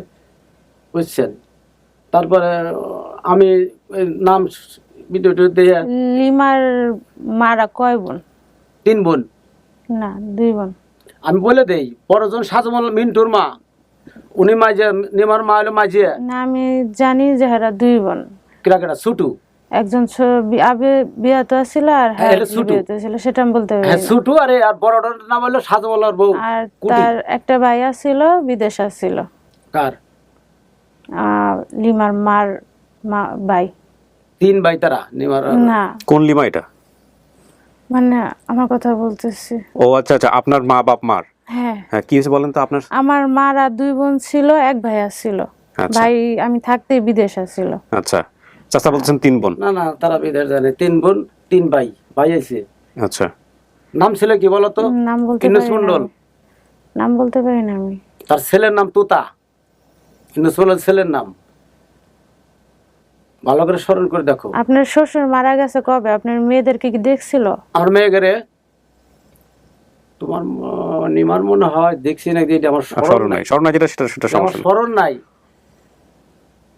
বুঝছেন। তারপরে আমি নাম ভিডিওটা দিয়ে লিমার মারা কয় বোন? 3 বোন। না, 2 বোন। আমি বলে দেই, বড়জন সাজমল মিন্টুর মা, উনি মাঝে, নিমার মা হলো মাঝে। না, আমি জানি যে হেরা 2 বোন। কেরা ছুটু, একজন আবে বিয়াত ছিল আর হ্যাঁ, এটা ছোট। বিয়াত ছিল, সেটা আমি বলতে পারি হ্যাঁ না। ছুটু। আরে আর বড়টার নাম হলো সাজমলার বউ আর কুটি। তার একটা ভাইয়া ছিল, বিদেশ ছিল। কার? লিমার মার ভাই। 3 ভাই তারা নিমার। না, কোন লিমা এটা? মানে আমার কথা বলতেছি। ও আচ্ছা আচ্ছা, আপনার মা বাপ মার। হ্যাঁ, হ্যাঁ, কি হয়েছে বলেন তো আপনার? আমার মারা 2 বোন ছিল, এক ভাইয়া ছিল। আচ্ছা। ভাই আমি থাকতেই বিদেশ ছিল। আচ্ছা, চাচা বলছেন 3 বোন। না না, তারা বিদেশ জানে। 3 বোন 3 ভাই, ভাই আছে। আচ্ছা, নাম ছিল কি বলতো? নাম বলতে ইনুস পারি না মন্ডল। আমি। নাম বলতে পারি না আমি। তার ছেলের নাম তুতা। ইনুস মন্ডল ছেলের নাম। ভালো করে স্মরণ করে দেখো। আপনার শ্বশুর মারা গেছে কবে? আপনার মেয়েদেরকে কি দেখছিল? আমার মেয়ে গেরে তোমার নিমার মনে হয় দেখছি নাকি, এটা আমার স্মরণ নাই। স্মরণ নাই যেটা, সেটা আমার সমস্যা নেই। স্মরণ নাই,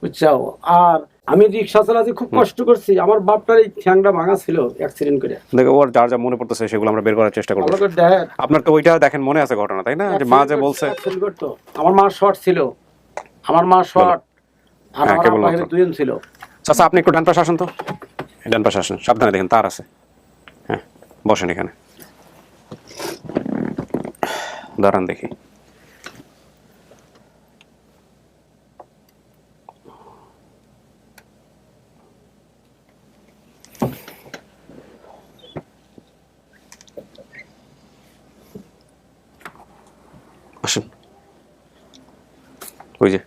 বুঝছো। আর আমি রিক্সা চালাতে খুব কষ্ট করছি। আমার বাপটার এই ঠ্যাংটা ভাঙা ছিল অ্যাক্সিডেন্ট করে। দেখো, ওর যার যা মনে পড়তেছে সেগুলো আমরা বের করার চেষ্টা করবো। ভালো করে দেখ। আপনার তো ওইটা দেখেন মনে আছে ঘটনা, তাই না? যে মা যে বলছে accident করতো। আমার মা শর্ট ছিল, আমার মা শর্ট, আর হ্যাঁ, আমার কেবল বাইরে মাত্র। 2 জন ছিল। চাচা আপনি একটু ডান পাশে আসেন তো, ডান পাশে আসেন, সাবধানে দেখেন তার আছে। হ্যাঁ, বসেন এখানে, দাঁড়ান দেখি। আসেন, ওই যে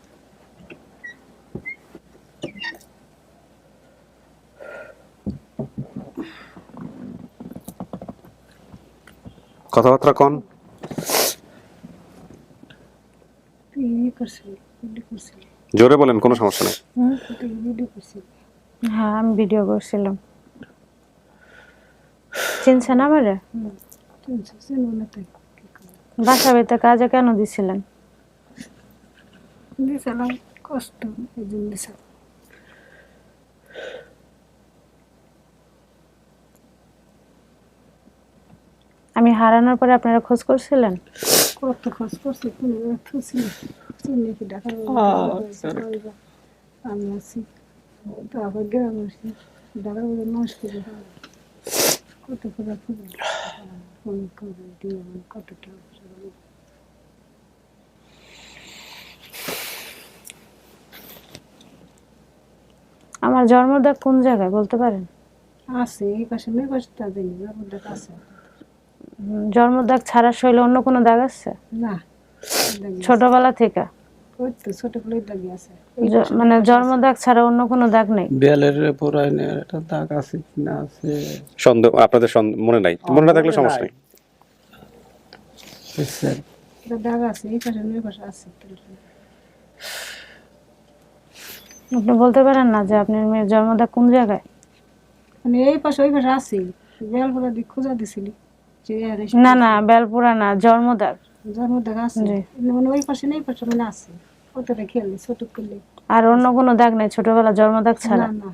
কথাবার্তা কন। জোরে বলেন, কোনো সমস্যা নেই। হ্যাঁ, আমি ভিডিও করছিলাম। চিনছেন আমারে? বাসা বাড়িতে কাজে কেন দিছিলেন? কষ্ট, এই জন্য দিছিলাম। আমি হারানোর পরে আপনারা খোঁজ করছিলেন? কত খোঁজ করছি, চিনি কি ঢাকা আমি আছি তারপর গ্রামে আসি ঢাকা মানুষ করে কত করে ফোন করে দিয়ে কত টাকা আমার জন্মদাগ কোন জায়গায় বলতে পারেন? আছে এই পাশে মেয়ে পাশে তা জানি জন্মদাগ আছে। জন্মদাগ ছাড়া শরীরে অন্য কোনো দাগ আছে? না ছোটবেলা থেকে ওই তো ছোটবেলায় দাগি আছে মানে জন্মদাগ ছাড়া অন্য কোনো দাগ নেই? বেলের পুরাইনে একটা দাগ আছে কিনা আছে সন্দেহ আপনাদের মনে নাই? মনে না থাকলে সমস্যা নেই। দাগ আছে এই পাশে মেয়ে পাশে আছে। আপনি বলতে পারেন না যে আপনার মেয়ের জন্মদাগ কোন জায়গায়? মানে এই পাশে ওই পাশে আছে বেলপুরা দিক খোঁজা দিছিলি না না বেলপুরা না, জন্মদাগ। জন্মদাগ আছে মানে ওই পাশে নেই পাশে মানে আছে কতটা খেললে ছোট করলে। আর অন্য কোনো দাগ নেই ছোটবেলা জন্মদাগ ছাড়া? না না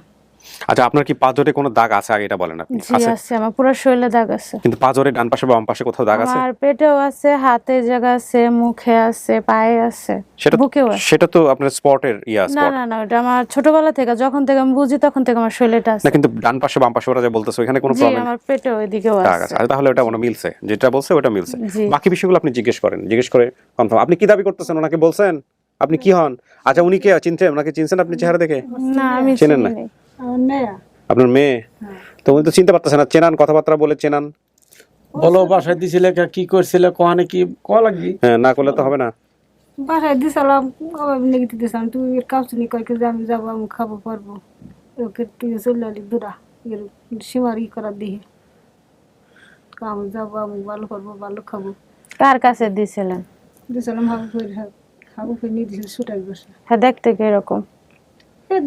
আচ্ছা, আপনার কি পাঁজরে কোনো দাগ আছে আগে এটা বলেন আপনি? জি আছে, আমার পুরো শরীরে দাগ আছে। কিন্তু পাঁজরে ডান পাশে বা বাম পাশে কোথাও দাগ আছে? আমার পেটেও আছে, হাতে জায়গা আছে, মুখে আছে, পায়ে আছে, বুকেও আছে। সেটা তো আপনার স্পটের না স্পট না না, এটা আমার ছোটবেলা থেকে, যখন থেকে আমি বুঝি তখন থেকে আমার শরীরটা আছে। না, কিন্তু ডান পাশে বাম পাশে ওরা যে বলতেছে ওখানে কোনো জি প্রবলেম? আমার পেটেও এদিকেও দাগ আছে। আছে। তাহলে ওটা মনে মিলছে, যেটা বলছে ওটা মিলছে। জি। বাকি বিষয়গুলো আপনি জিজ্ঞেস করেন, জিজ্ঞেস করে কনফার্ম। আপনি কি দাবি করতেছেন? ওনাকে বলছেন আপনি কি হন? আচ্ছা, উনি কে চিনতেন? ওনাকে চিনছেন আপনি চেহারা দেখে? না আমি চেনেন না? আমার মেয়ে আপনার মেয়ে? তো উনি তো চিনতে পারতেছেন না। চেনান, কথাবার্তা বলে চেনান। বলো বাসায় দিছিলে কি করছিলে কোহানে কি কল লাগবি? হ্যাঁ, না করলে তো হবে না। বাসায় দিছিলাম আবার নেগেটিভ দিছিলাম তুই কাউচিনি কয়েক যে আমি যাবো আমি খাবো পারবো ওকে তুই চলে আলি দূরা এর সীমারি করার দিয়ে আমি যাবো আমি ভালো করবো ভালো খাবো। কার কাছে দিছিলেন? দিছিলাম হাবু ফের নিয়ে দিয়েছিল সুটাই বসে। হ্যাঁ দেখতে কিরকম?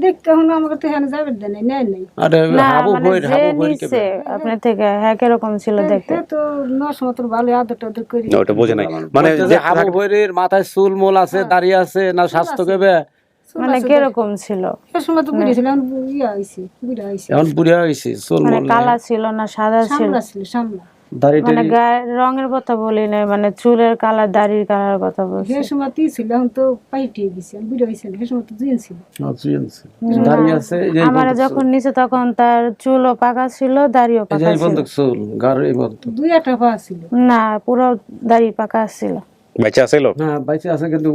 দেখতে এখন আমাকে তো এখানে যাবে দেয় নেয় নাই। আরে না হাবু মানে হই যে হাবু হই নিছে আপনার থেকে, হ্যাঁ কিরকম ছিল দেখতে? সে তো 9 মতো ভালো আদর টাদর করি। না, ওটা বোঝে নাই। মানে যে হাবু হইরের মাথায় চুল মোল আছে, দাড়ি আছে না স্বাস্থ্য কেবে? মানে কিরকম ছিল? সে সময় তো বুঝেছিলাম ইয়া আইছি বুড়া আইছি এখন বুড়া হইছে, চুল মানে মোল কালা ছিল না সাদা ছিল? সামলা ছিল সামলা। দাড়ি মানে গায়ের রঙের কথা বলি না, মানে চুলের কালার, দাড়ির কালার কথা বলছি। সে সময় তুই ছিল এখন তো পাইটিয়ে গেছি আমি বুড়া হয়েছি সে সময় তো জিন ছিল। দাড়ি আছে আমার যখন নিচে তখন তার চুলও পাকা ছিল, দাড়িও পাকা এই ছিল। বন্ধক চুল গার এই বন্ধ দুই একটা পা ছিল না পুরো দাড়ি পাকা ছিল। বাচ্চা আছিল? না বাইচে আছে কিন্তু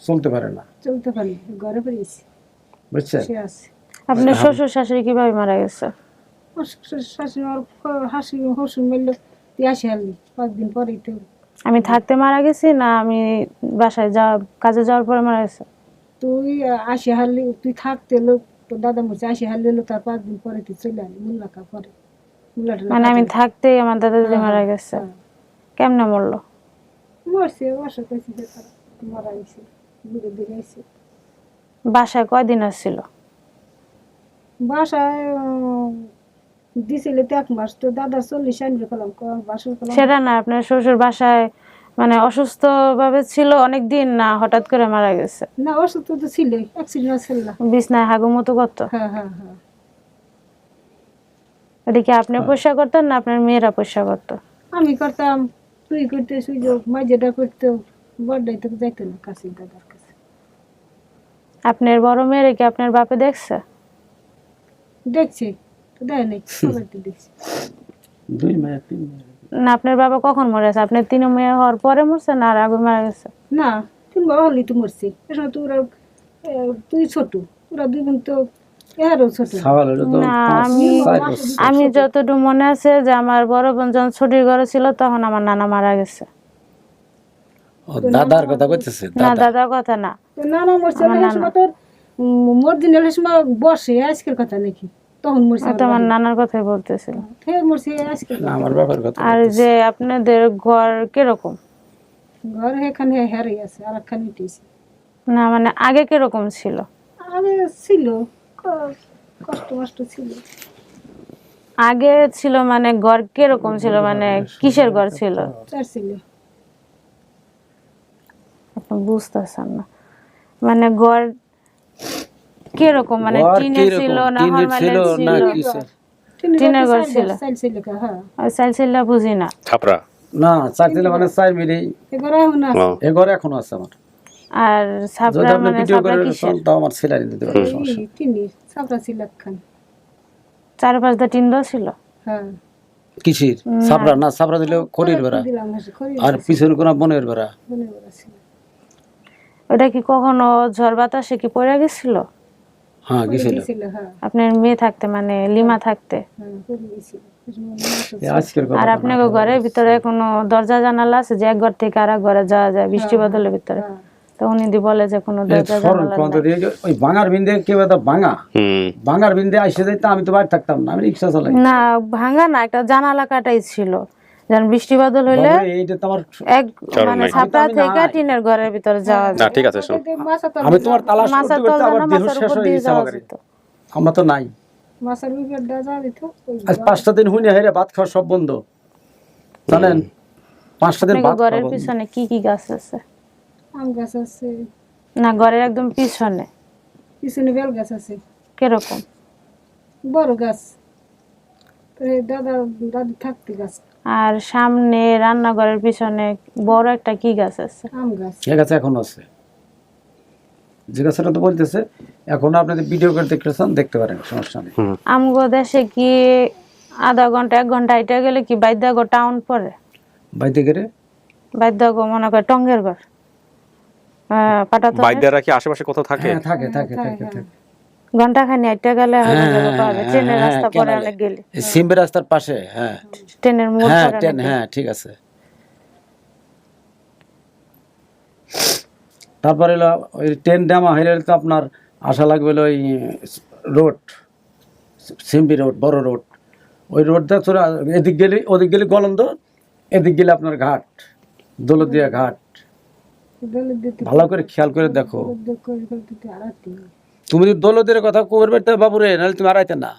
চলতে পারে না, চলতে পারি ঘরে পড়েছি বুঝছেন? সে আছে। আপনার শ্বশুর শাশুড়ি কিভাবে মারা গেছে? শাশুড়ি আর হাসি হসুন মিলল তুই আসি হারলি 5 দিন পরেই তো। আমি থাকতে মারা গেছি না আমি বাসায় কাজে যাওয়ার পরে মারা গেছে? তুই আসি হারলি তুই থাকতে লোক তোর দাদা মরছে আসি হারলি তার 5 দিন পরে তুই চলে আলি মুল্লাকা পরে মুল্লাটা মানে আমি থাকতেই আমার দাদা দিদি মারা গেছে? কেমনে মরলো? মরছে বাসা কইছি যে তারা মারা গেছে দূরে দূরে আইছে। বাসায় কয়দিন আসছিল? বাসায় দিছিল তো 1 মাস তো দাদা 40 আনবে কলাম বাসা কলাম। সেটা না, আপনার শ্বশুর বাসায় মানে অসুস্থ ভাবে ছিল অনেক দিন না হঠাৎ করে মারা গেছে? না অসুস্থ তো ছিল অ্যাক্সিডেন্ট ছিল না। বিছনায় হাগুমতো করতো? হ্যাঁ হ্যাঁ হ্যাঁ। এদিকে আপনি পয়সা করতেন না আপনার মেয়েরা পয়সা করতো? আমি করতাম তুই করতে সুযোগ মাঝেটা করতে বড়টাই তো যাইতো না কাছে দাদার কাছে। আপনার বড় মেয়েরা কি আপনার বাপে দেখছে? দেখছি তো দেয় নাই সবাই তো দেখছি। 2 মেয়ে 3 মেয়ে না আপনার বাবা কখন মরে গেছে? আপনার 3 মেয়ে হওয়ার পরে মরছে না আর আগে মারা গেছে? না 3 বাবা হলি তো মরছি এসব তোরা তুই ছোট তোরা 2 বোন তো এরও ছোট। না আমি যতটুকু মনে আছে যে আমার বড় বোন যখন ছুটির ঘরে ছিল তখন আমার নানা মারা গেছে। দাদার কথা কইতেছে? না দাদার কথা না, তো নানা মরছে না সময় তোর মরদিন এর সময় বসে আজকের কথা নাকি তখন মরছে আমার নানার কথাই বলতেছিল। ফের মরছে আজকে আমার বাবার কথা। আর যে আপনাদের ঘর কিরকম? ঘর এখানে হেরে আছে আর একখানে উঠেছে। না মানে আগে কিরকম ছিল? আগে ছিল কষ্ট মষ্ট ছিল আগে ছিল মানে ঘর কিরকম ছিল, মানে কিসের ঘর ছিল? চার ছিল। আপনি বুঝতেছেন না মানে ঘর কিরকম, মানে টিনের ছিল না নরমাল ছিল? টিনের ঘর ছিল। চাল ছিল হ্যাঁ আর চাল ছিল বুঝি না। ছাপরা? না চাইলে মানে চাই মিলি এ ঘরে এখন আছে এ ঘরে এখনো আছে আমার। আর যদি ছাপড়া আপনি মানে ভিডিও ছাপড়া করে কিসের? তাও আমার সেলাই দিতে পারবে সমস্যা নেই। টিনের ছাপড়া ছিল একখান। 4-5টা টিন্ডো ছিল। হ্যাঁ কিসির সাবরা না সাবরা দিলে খড়ির বেড়া দিলাম খড়ি আর পিছনে কোন বনের বেড়া। মনে করা ছিল। ওটা কি কখনো ঝড় বাতাসে কি পড়ে গেছিল? হ্যাঁ গেছিল ছিল হ্যাঁ আপনার মেয়ে থাকতে মানে লিমা থাকতে? হ্যাঁ পড়ে গেছিল। আজকের কথা আর আপনাকে ঘরের ভিতরে কোনো দরজা জানালা আছে যে এক ঘর থেকে আরেক ঘরে যাওয়া যায় বৃষ্টি বাদলের ভিতরে? তো উনি দি বলে যে কোনো দরজা জানালা নাই। ওই ভাঙার বিন্দে কেউ একটা ভাঙার বিন্দে আইসে যাইতে আমি তো বাড়ি থাকতাম না, আমি রিক্সা চালাই। না ভাঙা না, একটা জানালা কাটাই ছিল, যেন বৃষ্টি বাদল হইলে এইটা তো আমার এক মানে ছাপড়া থেকে টিনের ঘরের ভিতরে যাওয়া যায়। ঠিক আছে শোন, আমি তোমার তালাশ মাছের করতে করতে তল আবার না, দেহ মাছের শেষ উপর হয়ে দিয়ে গেছে যাওয়া আমাদের। যেত। আমরা তো নাই। মাছের উপর দেওয়া দিত। আজ 5টা দিন হইনি হেরে ভাত খাওয়া সব বন্ধ জানেন। 5টা দিন আপনাকে ভাত ঘরের খাওয়া পিছনে কি কি গাছ আছে? আম গাছ আছে, না ঘরের একদম পিছনে পিছনে বেল গাছ আছে, কিরকম? বড় গাছ। দাদা দাদি থাকতে গাছ। আর সামনে রান্নাঘরের পিছনে বড় একটা কি গাছ আছে? আম গাছ। এ গাছ এখন আছে, যে গাছটা তো বলতেছে এখন আপনি ভিডিও করে দেখতেছেন, দেখতে পারেন, সমস্যা নেই। আমগো দেশে কি আধা ঘন্টা 1 ঘন্টা হাইটা গেলে কি বাইদাগো টাউন পড়ে? বাইতে গেলে বাইদাগো মনে করে টঙ্গের ঘর, পাটাতো বাইদারা কি আশেপাশে কোথাও থাকে? হ্যাঁ থাকে থাকে থাকে থাকে। ঘন্টা খানি হাইটা গেলে হয়তো যাবো পাবে। ট্রেনের রাস্তা পরে কেনালে। অনেক গেলে, এই সিম্বের রাস্তার পাশে। হ্যাঁ ট্রেনের মোড় হ্যাঁ পরে ট্রেন, অনেক হ্যাঁ ঠিক আছে। তারপরে হলো ওই ট্রেন ডামা হইলে তো আপনার আশা লাগবে হলো ওই রোড, সিম্বি রোড, বড় রোড। ওই রোডটা চলে এদিক গেলে, ওদিক গেলে গলন্দ, এদিক গেলে আপনার ঘাট, দৌলতদিয়া ঘাট। ভালো করে খেয়াল করে দেখো। তুমি যদি দৌলতের কথা কবে বেরতে বাবুরে, নাহলে তুমি আড়াইতে না।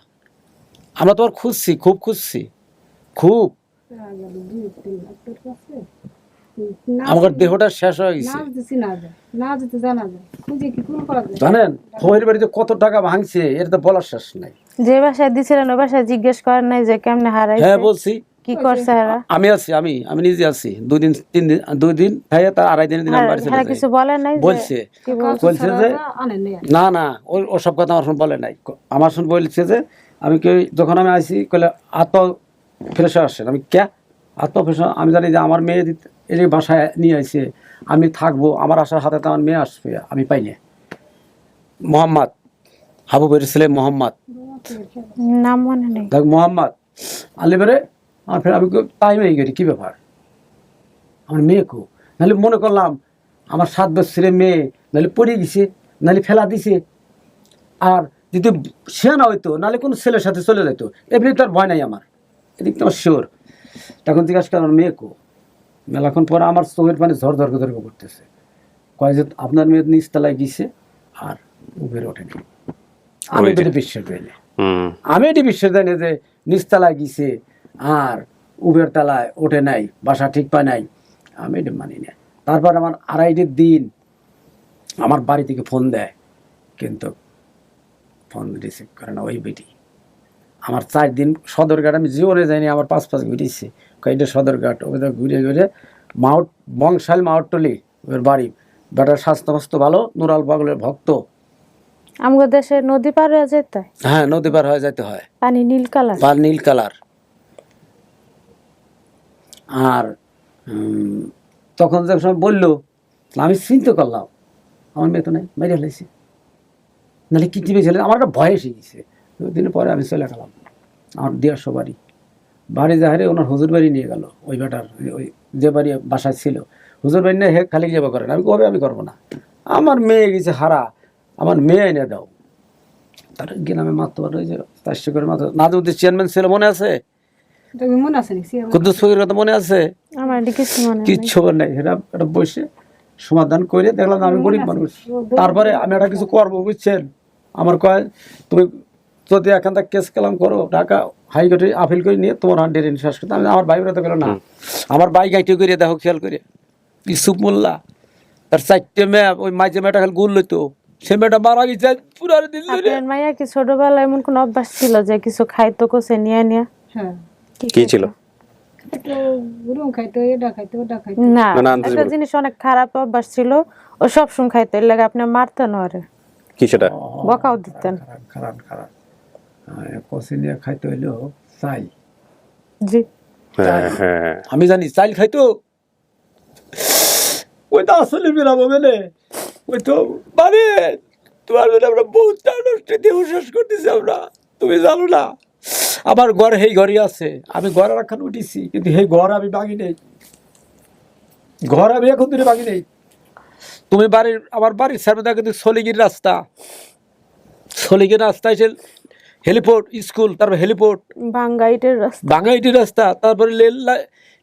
আমরা তোমার খুঁজছি, খুব খুঁজছি, খুব। আমার দেহটা শেষ হয়ে গেছে জানেন। খবরের বাড়িতে কত টাকা ভাঙছে এর তো বলার শেষ নাই। যে বাসায় দিছিলেন ওই বাসায় জিজ্ঞেস করেন নাই যে কেমনে হারাইছে? হ্যাঁ বলছি, কি করছে এরা? আমি আছি, আমি নিজে আছি। 2 দিন 3 দিন, 2 দিন খাইয়া তার 2.5 দিনের দিন আমি বাড়ি চলে এরা যাই। কিছু বলেন নাই যে বলছে কি বলছে? বলছে যে না না ও সব কথা আমার শুনে বলে নাই। আমার শুনে বলছে যে আমি কি যখন আমি আইছি কইলে আত্ম ফ্রেশ আসছেন। আমি কে আত্ম ফ্রেশ? আমি জানি যে আমার মেয়ে এই যে বাসায় নিয়ে আইছে, আমি থাকবো, আমার আসার হাতে তো আমার মেয়ে আসবে, আমি পাই না। মোহাম্মদ হাবুবের ছেলে মোহাম্মদ, নাম মনে নেই। দেখ মোহাম্মদ আলিবারে আমার ফের আমি টাইম হয়ে গেছি, কী ব্যাপার আমার মেয়ে কো? নাহলে মনে করলাম আমার 7 বছরের মেয়ে নাহলে পড়ে গেছে, নাহলে ফেলা দিছে। আর যদি সে না হইতো নাহলে কোনো ছেলের সাথে চলে যেত, এমনি তার ভয় নাই আমার, এদিক তো আমার শিওর। তখন জিজ্ঞাসা করে আমার মেয়ে কো? মেলাক্ষণ পরে আমার চোখের পানি ঝড় ঝড় ঝড় করতেছে। কয় যে আপনার মেয়ে নিচতলায় গেছে আর উপরে ওঠেনি। আমি এটা বিশ্বাস করি না, আমি এটি বিশ্বাস দেয় না যে নিচতলায় গেছে আর উবের তলায় ওঠে নাই, বাসা ঠিক পায় নাই, আমি এটা মানি না। তারপর আমার 2.5 দিন আমার বাড়ি থেকে ফোন দেয়, কিন্তু ফোন রিসিভ করে না ওই বেটি। আমার 4 দিন সদরঘাট আমি জীবনে যাইনি, আমার 5 ঘুরেছি। কয়েকটা সদরঘাট ওদের ঘুরে ঘুরে মাউট বংশাল মাউটটলি ওর বাড়ি। বেটার স্বাস্থ্য ভালো, নুরাল পাগলের ভক্ত। আমগো দেশে নদী পার হয়ে যেতে হয়? হ্যাঁ নদী পার হয়ে যেতে হয়, পানি নীল কালার। পার নীল কালার। আর তখন যে সময় বললো আমি চিন্তা করলাম আমার মেয়ে তো নাই, মেরে ফেলেছি, নাহলে কি টিপে ছেলে। আমার একটা ভয় এসে গেছে। 2 দিন পরে আমি চলে গেলাম আমার 150 বাড়ি যাহারে ওনার হুজুর বাড়ি নিয়ে গেল। ওই বেটার ওই যে বাড়ি বাসায় ছিল হুজুর বাড়ি নিয়ে হে খালি যাবো করেন। আমি কবে আমি করবো না, আমার মেয়ে গেছে হারা, আমার মেয়ে এনে দাও। তার গ্রামে মাত্র ওই যে 400 করে মাত্র নাজুদ্দিন চেয়ারম্যান ছিল, মনে আছে? মনে আছে কুদ্দুস ফকির কথা মনে আছে? আমার কিছু মনে নেই। কিচ্ছু নেই, এটা বসে সমাধান করে দেখলাম আমি গরিব মানুষ। তারপরে আমি একটা কিছু করবো, বুঝছেন? আমার কয় তুমি যদি এখান থেকে কেস কালাম করো ঢাকা হাইকোর্টে আপিল করে নিয়ে তোমার হান্ডের ইনসাস করতে। আমি আমার ভাইরা তো গেল না, আমার ভাই গাইটে করে দেখো খেয়াল করে ইসুফ মোল্লা, তার 4টে মেয়ে, ওই মাঝে মেয়েটা খালি গুল লইতো, সে মেয়েটা মারা গেছে পুরো দিন ধরে। আপনার মাইয়া কি ছোটবেলায় এমন কোন অভ্যাস ছিল যে কিছু খাইতো কোসে নিয়ে নিয়ে? হ্যাঁ কি ছিল? তো রুম খাইতো, এটা খাইতো, ওটা খাইতো। না না, আন্দাজ একটা বলো। জিনিস অনেক খারাপ অভ্যাস ছিল, ও সব সময় খাইতো, এর লাগে আপনি মারতেন ওরে, কি সেটা? বকাও দিতেন। খারাপ খারাপ কষি নিয়ে খাইতে হইলো চাই। জি হ্যাঁ হ্যাঁ আমি জানি চাইল খাইতো, ওই তো আসলে বেরাবো মেলে, ওই তো মানে তোমার বেলা আমরা বহুত স্মৃতি শেষ করতেছি আমরা, তুমি জানো না। আমার ঘর সেই ঘরই আছে, আমি ঘর রাখান উঠেছি, কিন্তু সেই ঘর আমি ভাঙি নেই, ঘর আমি এখন ধরে ভাঙি নেই। তুমি বাড়ির, আমার বাড়ির সামনে কিন্তু সলিগির রাস্তা, সলিগির রাস্তা এসে হেলিপোর্ট স্কুল, তারপর হেলিপোর্ট, বাঙ্গাইটের রাস্তা, বাঙাইটির রাস্তা, তারপরে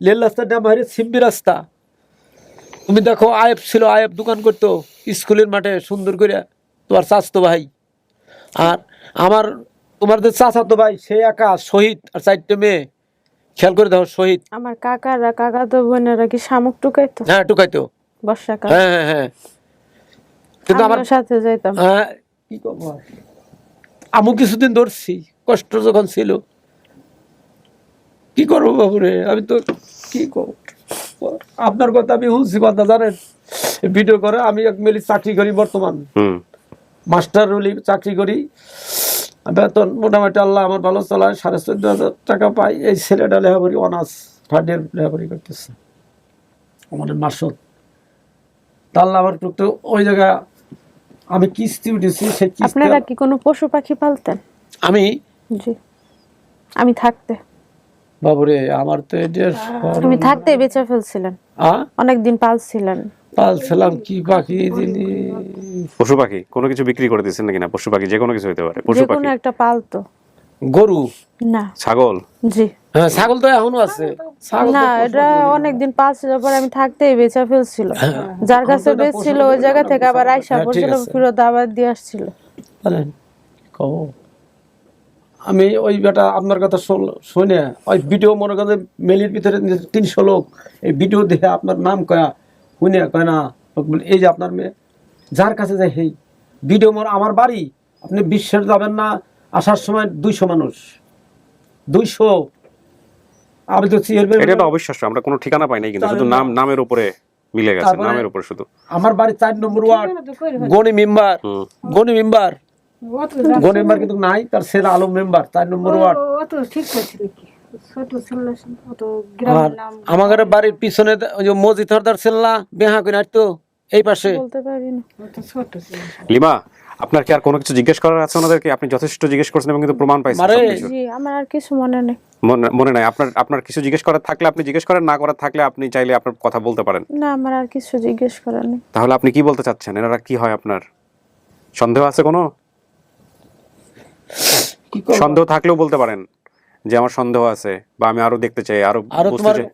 লেল রাস্তাটা বাইরে সিম্বি রাস্তা। তুমি দেখো আয়েব ছিল, আয়েব দোকান করতো স্কুলের মাঠে সুন্দর করে, তোমার চাচাতো ভাই। আর আমার তোমার যে চাচাতো ভাই সে একা শহীদ, আর 4টে মেয়ে, খেয়াল করে দেখো শহীদ। আমার কাকাতো বোনেরা কি শামুক টুকাইতো হ্যাঁ টুকাইতো, বর্ষাকাল, হ্যাঁ হ্যাঁ হ্যাঁ। কিন্তু আমার আমিও সাথে যাইতাম। হ্যাঁ কি করবো আর? আমি কিছুদিন ধরছি, কষ্ট যখন ছিল, কি করবো বাবুরে, আমি তো কি করবো। আপনার কথা আমি শুনছি, কথা জানেন, ভিডিও করে আমি এক মিলি চাকরি করি, বর্তমান মাস্টার রুলি চাকরি করি, বেতন মোটামুটি আল্লাহ আমার ভালো চলায়, 14,500 টাকা পাই। এই ছেলেটা লেখাপড়ি অনার্স 3rd ইয়ার লেখাপড়ি করতেছে, আমাদের মাসত। তা আল্লাহ আমার তো ওই জায়গা আমি কিস্তি উঠেছি, সেই কিস্তি আপনারা কি কোনো পশু পাখি পালতেন? আমি জি আমি থাকতে, বাবুরে আমার তো এটা তুমি থাকতে বেঁচে ফেলছিলেন, অনেকদিন পালছিলেন। পালছিলাম কি পাখি জিনিস, পশু পাখি কোনো কিছু বিক্রি করে দিচ্ছেন নাকি? না, পশু পাখি যে কোনো কিছু হতে পারে। পশু যে পাখি কোনো একটা পালতো। গরু, না ছাগল, জি হ্যাঁ ছাগল তো এখনো আছে, ছাগল না, তো এটা অনেকদিন পালছিল, পরে আমি থাকতেই বেচা ফেলছিল, যার কাছে বেচছিল ওই জায়গা থেকে আবার আইসা হ্যাঁ, ঠিক পড়ছিল, আছে। ফেরত আবার দিয়ে আসছিল। বলেন কব আমি ওই বেটা আপনার কথা শুনে ওই ভিডিও মনে করেন মেলির ভিতরে 300 লোক এই ভিডিও দেখে আপনার নাম কয়া শুনে কয় না, এই যে আপনার মেয়ে যার কাছে যায় সেই ভিডিও আমার বাড়ি, আপনি বিশ্বাস যাবেন না, আসার সময় 200 মানুষ, 200। আমি তো এটা তো অবিশ্বাস্য, আমরা কোনো ঠিকানা পাই নাই, কিন্তু শুধু নামের উপরে মিলে গেছে, নামের উপরে শুধু। আমার বাড়ি 4 নম্বর ward, Gani member, Gani member, Gani member কিন্তু নাই, তার ছেলে আলম মেম্বার 4 নম্বর ওয়ার্ড। অত ঠিক ছিল কি, ছোট ছিল, অত আর গ্রামের নাম আমাদের বাড়ির পিছনে ওই যে মসজিদ হরদার ছেলেলা বেহা করে আসতো এই পাশে। বলতে পারি না। অত ছোট ছিল। লিমা, আপনার কি আর কোনো কিছু জিজ্ঞেস করার আছে ওনাদেরকে? আপনি যথেষ্ট জিজ্ঞেস করছেন এবং কিন্তু প্রমাণ পাইছেন সবকিছু। জি আমার আর কিছু মনে নেই। মনে নাই আপনার কিছু জিজ্ঞেস করার থাকলে আপনি জিজ্ঞেস করেন, না করার থাকলে আপনি চাইলে আপনার কথা বলতে পারেন। না আমার আর কিছু জিজ্ঞেস করার নেই। তাহলে আপনি কি বলতে চাচ্ছেন? এনারা কি হয় আপনার? সন্দেহ আছে কোনো? সন্দেহ থাকলেও বলতে পারেন যে আমার সন্দেহ আছে, বা আমি আরো দেখতে চাই, আরো বুঝতে তোমার চাই।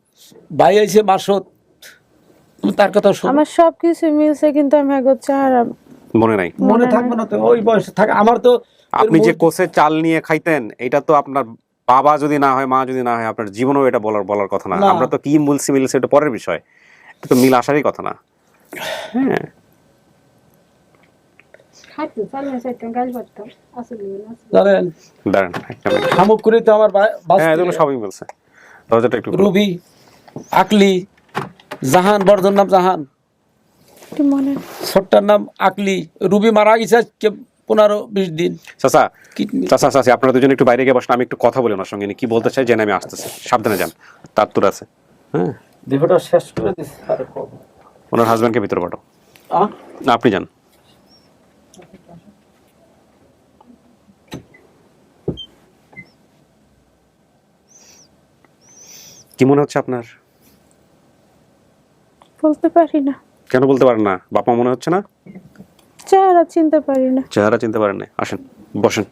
ভাই আইছে মাসত, তুমি তার কথা শোনো। আমার সবকিছু মিলছে, কিন্তু আমি আগে চেহারা মনে নাই। মনে থাকবে না তো, ওই বয়সে থাকে। আমার তো আপনি যে কোষে চাল নিয়ে খাইতেন, এটা তো আপনার বাবা যদি না হয়, মা যদি না হয়, আপনার জীবনেও এটা বলার কথা না। আমরা তো কি মিলছে এটা পরের বিষয়, এটা তো মিল আসারই কথা না। হ্যাঁ খাইতো, চালিয়ে যাইতাম, গাছ পারতাম, আসলে না। জানেন দাঁড়ান একটা মিনিট। শামুক করে তো আমার হ্যাঁ এগুলো সবই বলছে। দরজাটা একটু খুলো। রুবি, আকলি, জাহান, বড়জন নাম জাহান, কি মনে ছোট্টার নাম আকলি। রুবি মারা গেছে আজকে 15-20 দিন। চাচা, কিডনি। চাচা আপনারা দুজন একটু বাইরে গিয়ে বসেন, আমি একটু কথা বলি ওনার সঙ্গে। কি বলতে চাই জেনে আমি আসতেছি, সাবধানে যান, তার তোর আছে। হ্যাঁ দেহটা শেষ করে দিচ্ছে। আর ওনার হাজবেন্ডকে ভিতরে পাঠাও, না আপনি যান। কি মনে হচ্ছে আপনার? বলতে পারি না। কেন বলতে পারেন না? বাপ মা মনে হচ্ছে না? চেহারা চিনতে পারি না। চেহারা চিনতে পারেন না? আসেন বসেন।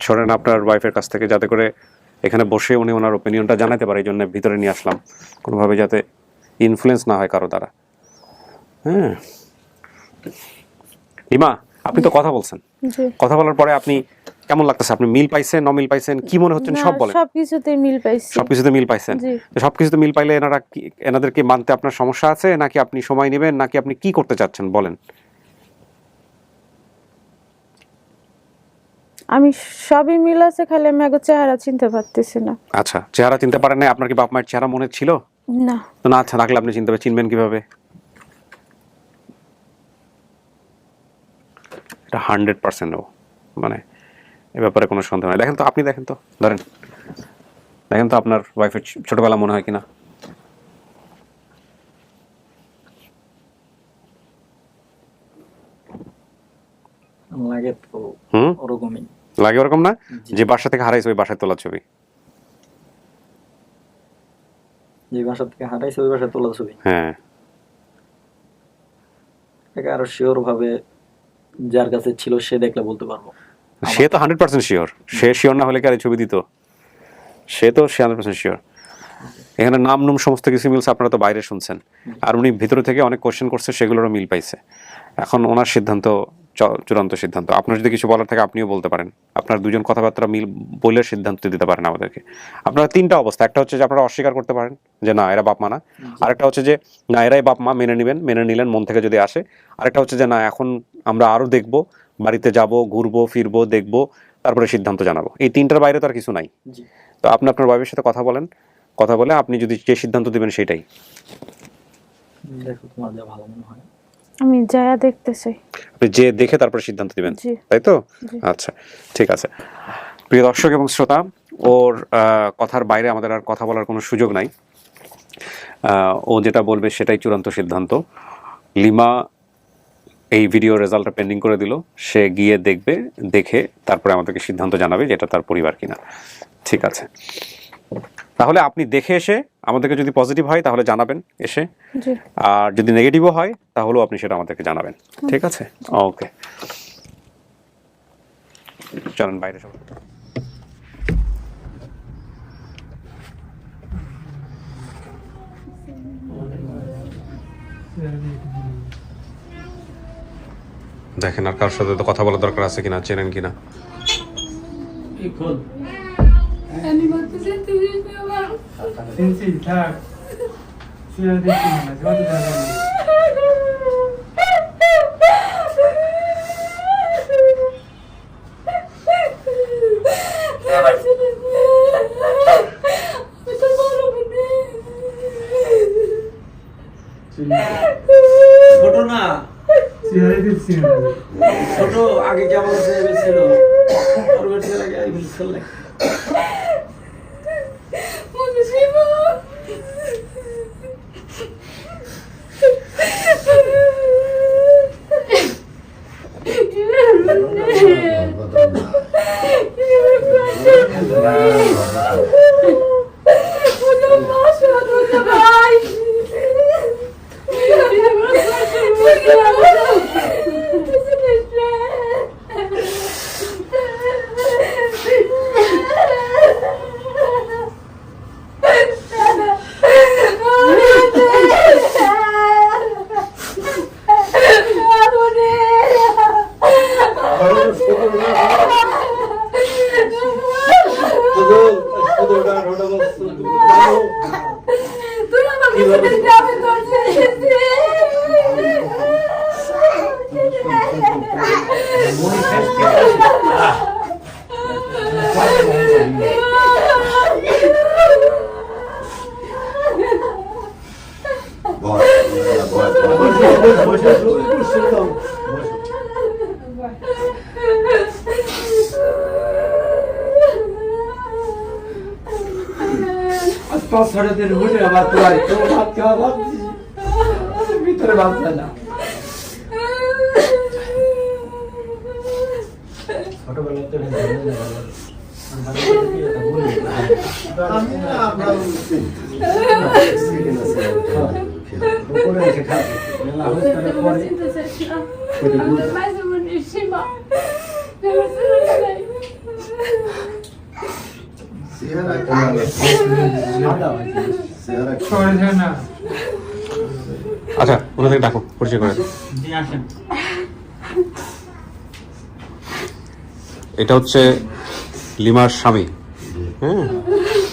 শোনেন, আপনার ওয়াইফের কাছ থেকে যাতে করে এখানে বসে উনি ওনার ওপিনিয়নটা জানাতে পারে, এই জন্য ভিতরে নিয়ে আসলাম, কোনোভাবে যাতে ইনফ্লুয়েন্স না হয় কারো দ্বারা। হ্যাঁ লিমা, আপনি তো কথা বলছেন, কথা বলার পরে আপনি কেমন লাগতেছে? আপনি মিল পাইছেন, নমিল পাইছেন, কি মনে হচ্ছে সব বলেন। সবকিছুতে মিল পাইছি। সবকিছুতে মিল পাইছেন? সবকিছুতে মিল পাইলে এনাদেরকে মানতে আপনার সমস্যা আছে, নাকি আপনি সময় নেবেন, নাকি আপনি কি করতে চাচ্ছেন বলেন? আমি সবই মিল আছে, খালি আমি আগে চেহারা চিনতে পারতেছি না। আচ্ছা, চেহারা চিনতে পারেন না? আপনার কি বাপ মায়ের চেহারা মনে ছিল না। তো না, আচ্ছা রাখলে আপনি চিনবেন কিভাবে? এটা 100% ও, মানে এ ব্যাপারে কোনো সন্দেহ নাই। দেখেন তো, আপনি দেখেন তো, ধরেন দেখেন তো আপনার ওয়াইফের ছোটবেলা মনে হয় কিনা। লাগে তো ওরকমই লাগে, ওরকম না যে বাসা থেকে হারাইছে ওই বাসায় তোলা ছবি? যে বাসা থেকে হারাইছে ওই বাসায় তোলা ছবি। হ্যাঁ, এটা আরো শিওর ভাবে যার কাছে ছিল সে দেখলে বলতে পারবো। সে তো 100% শিওর। সে শিওর না হলে কি আর ছবি দিত? সে 100% শিওর। এখানে নাম নুম সমস্ত কিছু মিলছে, আপনারা তো বাইরে শুনছেন, আর উনি ভিতরে থেকে অনেক কোশ্চেন করছে, সেগুলোরও মিল পাইছে। এখন ওনার সিদ্ধান্ত চূড়ান্ত সিদ্ধান্ত। আপনার যদি কিছু বলার থাকে আপনিও বলতে পারেন, আপনার দুজন কথাবার্তা মিল বলে সিদ্ধান্ত দিতে পারেন আমাদেরকে। আপনারা তিনটা অবস্থা, একটা হচ্ছে যে আপনারা অস্বীকার করতে পারেন যে না এরা বাপ মা না, আরেকটা হচ্ছে যে না এরাই বাপ মা, মেনে নেবেন, মেনে নিলেন মন থেকে যদি আসে, আরেকটা হচ্ছে যে না এখন আমরা আরো দেখবো, বাড়িতে যাব, ঘুরবো ফিরবো, দেখবো, তারপরে সিদ্ধান্ত জানাবো। এই তিনটার বাইরে তো আর কিছু নাই। তো আপনি আপনার ওয়াইফের সাথে কথা বলেন, কথা বলে আপনি যদি যে সিদ্ধান্ত দিবেন সেটাই। দেখো তোমার যা ভালো মনে হয়। আমি যায়া দেখতে চাই। আপনি যে দেখে তারপরে সিদ্ধান্ত দিবেন, তাই তো? আচ্ছা, ঠিক আছে। প্রিয় দর্শক এবং শ্রোতা, ওর কথার বাইরে আমাদের আর কথা বলার কোনো সুযোগ নাই। ও যেটা বলবে সেটাই চূড়ান্ত সিদ্ধান্ত। লিমা এই ভিডিও রেজাল্টটা পেন্ডিং করে দিল, সে গিয়ে দেখবে, দেখে তারপরে আমাদেরকে সিদ্ধান্ত জানাবে যে এটা তার পরিবার কিনা। ঠিক আছে, তাহলে আপনি দেখে এসে আমাদেরকে যদি পজিটিভ হয় তাহলে জানাবেন এসে, আর যদি নেগেটিভও হয় তাহলেও আপনি সেটা আমাদেরকে জানাবেন। ঠিক আছে, ওকে, চলেন বাইরে সব। দেখেন আর কার সাথে তো কথা বলার দরকার আছে কিনা, চেনেন কিনা। সিনসি থাক, সিরিয়াল দেখছি না, কত জায়গা ছোট না, সিরিয়াল দেখছি না, ছোট আগে কেমন ছিল, আর বেশি আগে আই বলছিল না। ভিতরে বাঁচবে না। আচ্ছা, ওনাদের ডাকো, পরিচয় করে। এটা হচ্ছে লিমার স্বামী। হ্যাঁ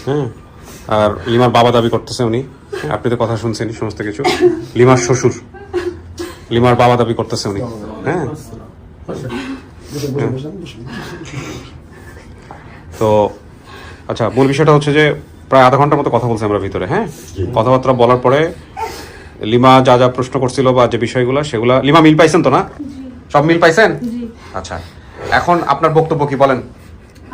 হ্যাঁ, আর লিমার বাবা দাবি করতেছে উনি, আপনি তো কথা শুনছেন সমস্ত কিছু। লিমার শ্বশুর, লিমার বাবা দাবি করতেছে উনি। হ্যাঁ, তো আচ্ছা, মূল বিষয়টা হচ্ছে যে প্রায় আধা ঘন্টার মতো কথা বলছি আমরা ভিতরে। হ্যাঁ, কথাবার্তা বলার পরে লিমা যা যা প্রশ্ন করছিল বা যে বিষয়গুলো সেগুলা, লিমা মিল পাইছেন তো না? সব মিল পাইছেন? আচ্ছা, এখন আপনার বক্তব্য কি বলেন?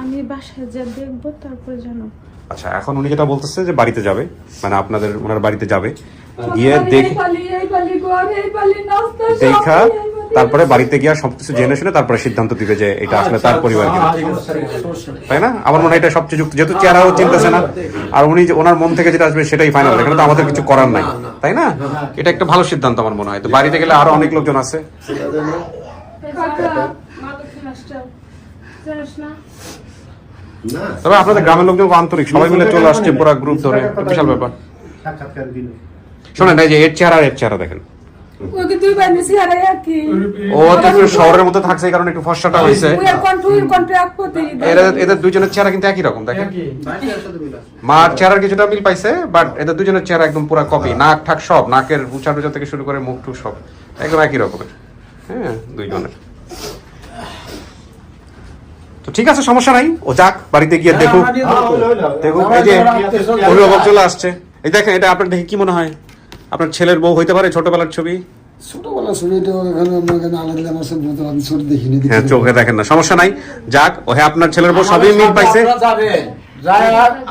আমি বাসায় যা দেখবো তারপর জানাবো। আচ্ছা, এখন উনি যেটা বলতেছে যে বাড়িতে যাবে, মানে আপনাদের ওনার বাড়িতে যাবে, গিয়ে দেখা তারপরে বাড়িতে গিয়ে সবকিছু জেনে শুনে তারপরে সিদ্ধান্ত দিবে যে এটা আসলে তার পরিবার কিনা, তাই না? আমার মনে হয় এটা সবচেয়ে যুক্ত, যেহেতু চেহারাও চিনতেছে না, আর উনি ওনার মন থেকে যেটা আসবে সেটাই ফাইনাল। এখানে তো আমাদের কিছু করার নাই, তাই না? এটা একটা ভালো সিদ্ধান্ত আমার মনে হয়। তো বাড়িতে গেলে আরো অনেক লোকজন আছে। তবে আপনাদের গ্রামের লোকজন আন্তরিক, সবাই মিলে চলে আসছে পুরো গ্রুপ ধরে, বিশাল ব্যাপার। শোনেন, এই যে এর চেহারা দেখেন, ও তো শহরের মধ্যে থাকছে, এই কারণে একটু ফর্সাটা হয়েছে। এদের দুজনের চেহারা কিন্তু একই রকম, দেখেন। মার চেহারার কিছুটা মিল পাইছে, বাট এদের দুজনের চেহারা একদম পুরো কপি। নাক ঠাক সব, নাকের উঁচা টুচা থেকে শুরু করে মুখ টুক সব একদম একই রকমের। হ্যাঁ, দুইজনের। তো ঠিক আছে, সমস্যা নাই, ও যাক বাড়িতে গিয়ে দেখুক। এই যে অভিভাবক চলে আসছে, এই দেখেন, এটা আপনার দেখে কি মনে হয়? আপনার ছেলের বউ হইতে পারে? ছোটবেলার ছবি, হ্যাঁ, চোখে দেখেন না, সমস্যা নাই, যাক। ও হ্যাঁ, আপনার ছেলের বউ, সবই মিল পাইছে।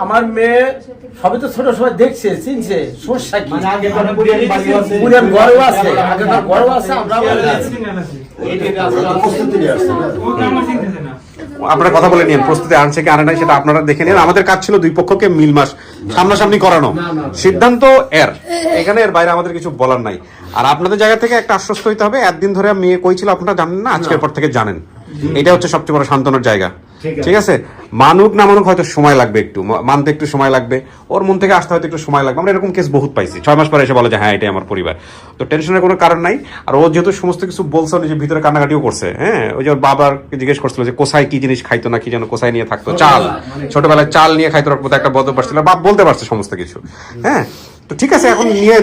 আমার মেয়ে সবই তো ছোট সময় দেখছে, চিনছে, সমস্যা কি? আপনারা কথা বলে নিন, প্রস্তুতি আনছে কি আনে নাই সেটা আপনারা দেখে নিন। আমাদের কাজ ছিল দুই পক্ষকে মিল মাস সামনাসামনি করানো, সিদ্ধান্ত এর, এখানে এর বাইরে আমাদের কিছু বলার নাই। আর আপনাদের জায়গা থেকে একটা আশ্বস্ত হইতে হবে, একদিন ধরে মেয়ে কই ছিল আপনারা জানেন না, আজকের পর থেকে জানেন। এটা হচ্ছে সবচেয়ে বড় সান্ত্বনার জায়গা, ঠিক আছে? মানুক না মানুক হয়তো সময় লাগবে, একটু মানতে একটু সময় লাগবে, ওর মন থেকে আসতে হয়তো একটু সময় লাগবে। আমরা এরকম কেস বহুত পাইছি, 6 মাস পরে এসে বলে যে হ্যাঁ এটাই আমার পরিবার। তো টেনশনের কোনো কারণ নাই। আর ও যেহেতু সমস্ত কিছু বলছে, নিজের ভিতরে কান্নাকাটিও করছে। হ্যাঁ, ওই যে ওর বাবাকে জিজ্ঞেস করছিল যে কোসায় কি জিনিস খাইতো না কি যেন, কোসায় নিয়ে থাকতো, চাল, ছোটবেলায় চাল নিয়ে খাইতো, ওর মধ্যে একটা বদভ্যাস ছিল, বাপ বলতে পারছে সমস্ত কিছু। হ্যাঁ, তো ঠিক আছে, এখন নিয়ে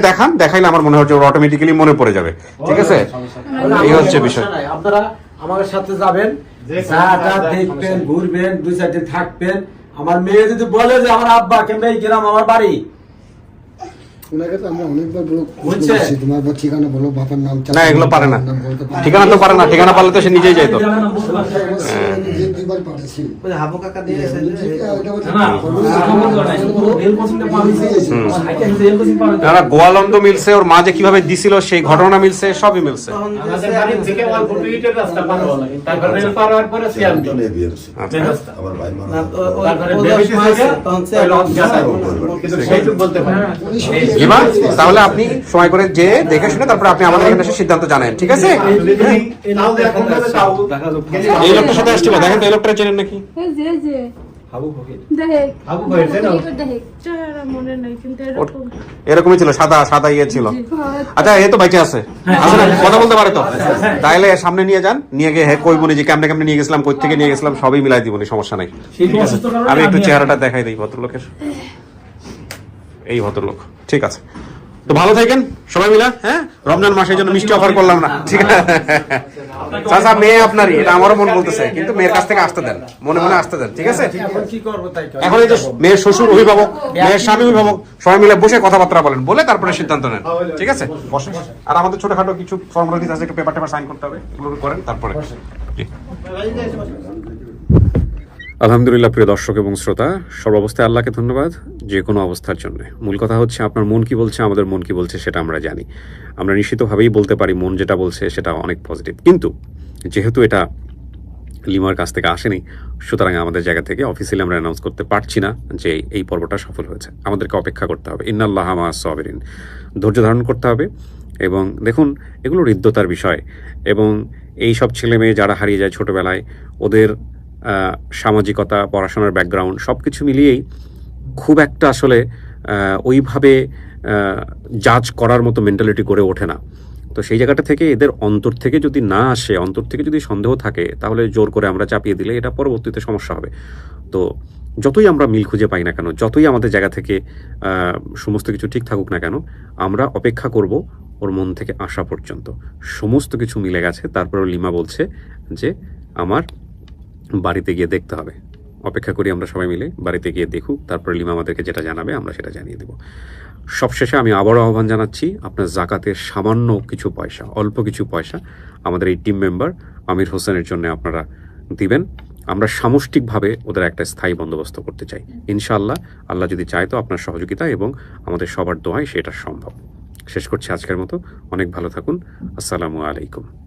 দেখাইলে আমার মনে হচ্ছে ওর অটোমেটিক্যালি মনে পড়ে যাবে, ঠিক আছে? এই হচ্ছে বিষয়। আপনারা আমাদের সাথে যাবেন, দেখবেন, ঘুরবেন, 2-4 দিন থাকবেন। আমার মেয়ে যদি বলে যে আমার আব্বা কিংবা এই গ্রাম আমার বাড়ি, না এগুলো পারে না, ঠিকানা তো পারে না, ঠিকানা পারলে তো সে নিজেই যাইতো। গোয়ালন্দ মিলছে, ওর মা যে কিভাবে দিছিল সেই ঘটনা মিলছে, সবই মিলছে। তাহলে আপনি সময় করে যে দেখে শুনে তারপরে আপনি আমাদের এখানে এসে সিদ্ধান্ত জানেন, ঠিক আছে? এই লোকটার সাথে আসছিল, দেখেন তো এই লোকটা চেনেন নাকি? এরকমই ছিল, সাদা ইয়ে ছিল। আচ্ছা, এ তো বাইচে আছে, আসলে কথা বলতে পারে তো, তাইলে সামনে নিয়ে যান, নিয়ে গিয়ে হ্যাঁ কই বলি যে কেমনে কেমনে নিয়ে গেছিলাম, কই থেকে নিয়ে গেছিলাম, সবই মিলাই দিব, সমস্যা নাই। আমি একটু চেহারাটা দেখাই দিই ভদ্রলোকের, এই ভদ্রলোক, ঠিক আছে? তো ভালো থাকেন সবাই মিলা। হ্যাঁ, রমজান মাসের জন্য মিষ্টি অফার করলাম না, ঠিক আছে? চাচা, মেয়ে আপনারই, এটা আমারও মন বলতেছে, কিন্তু মেয়ের কাছ থেকে আসতে দেন, মনে মনে আসতে দেন, ঠিক আছে? এখন এই যে মেয়ের শ্বশুর অভিভাবক, মেয়ের স্বামী অভিভাবক, সবাই মিলে বসে কথাবার্তা বলেন, বলে তারপরে সিদ্ধান্ত নেন, ঠিক আছে? বসে। আর আমাদের ছোটখাটো কিছু ফর্মালিটিস আছে, একটু পেপার সাইন করতে হবে, এগুলো করেন তারপরে। আলহামদুলিল্লাহ, প্রিয় দর্শক এবং শ্রোতা, সর্বাবস্থায় আল্লাহকে ধন্যবাদ যে কোনো অবস্থার জন্য। মূল কথা হচ্ছে আপনার মন কি বলছে, আমাদের মন কি বলছে সেটা আমরা জানি। আমরা নিশ্চিতভাবেই বলতে পারি মন যেটা বলছে সেটা অনেক পজিটিভ, কিন্তু যেহেতু এটা লিমার কাছ থেকে আসেনি, সুতরাং আমাদের জায়গা থেকে অফিসিয়ালি আমরা অ্যানাউন্স করতে পারছি না যে এই পর্বটা সফল হয়েছে। আমাদেরকে অপেক্ষা করতে হবে। ইন্নাল্লাহ মা'আস সাবিরিন, ধৈর্য ধারণ করতে হবে। এবং দেখুন, এগুলো হৃদ্যতার বিষয়, এবং এই সব ছেলে মেয়ে যারা হারিয়ে যায় ছোটবেলায়, ওদের সামাজিকতা, পড়াশোনার ব্যাকগ্রাউন্ড সব কিছু মিলিয়েই খুব একটা আসলে ওইভাবে জাজ করার মতো মেন্টালিটি গড়ে ওঠে না। তো সেই জায়গাটা থেকে এদের অন্তর থেকে যদি না আসে, অন্তর থেকে যদি সন্দেহ থাকে, তাহলে জোর করে আমরা চাপিয়ে দিলে এটা পরবর্তীতে সমস্যা হবে। তো যতই আমরা মিল খুঁজে পাই না কেন, যতই আমাদের জায়গা থেকে সমস্ত কিছু ঠিক থাকুক না কেন, আমরা অপেক্ষা করব ওর মন থেকে আসা পর্যন্ত। সমস্ত কিছু মিলে গেছে, তারপরেও লিমা বলছে যে আমার বাড়িতে গিয়ে দেখতে হবে। অপেক্ষা করি আমরা সবাই মিলে, বাড়িতে গিয়ে দেখুক, তারপরে লিমা আমাদেরকে যেটা জানাবে আমরা সেটা জানিয়ে দেব। সবশেষে আমি আবারও আহ্বান জানাচ্ছি, আপনার জাকাতের সামান্য কিছু পয়সা, অল্প কিছু পয়সা আমাদের এই টিম মেম্বার আমির হোসেনের জন্য আপনারা দিবেন। আমরা সামষ্টিকভাবে ওদের একটা স্থায়ী বন্দোবস্ত করতে চাই। ইনশাআল্লাহ, আল্লাহ যদি চায় তো আপনার সহযোগিতা এবং আমাদের সবার দোয়ায় সেটা সম্ভব। শেষ করছি আজকের মতো। অনেক ভালো থাকুন। আসসালামু আলাইকুম।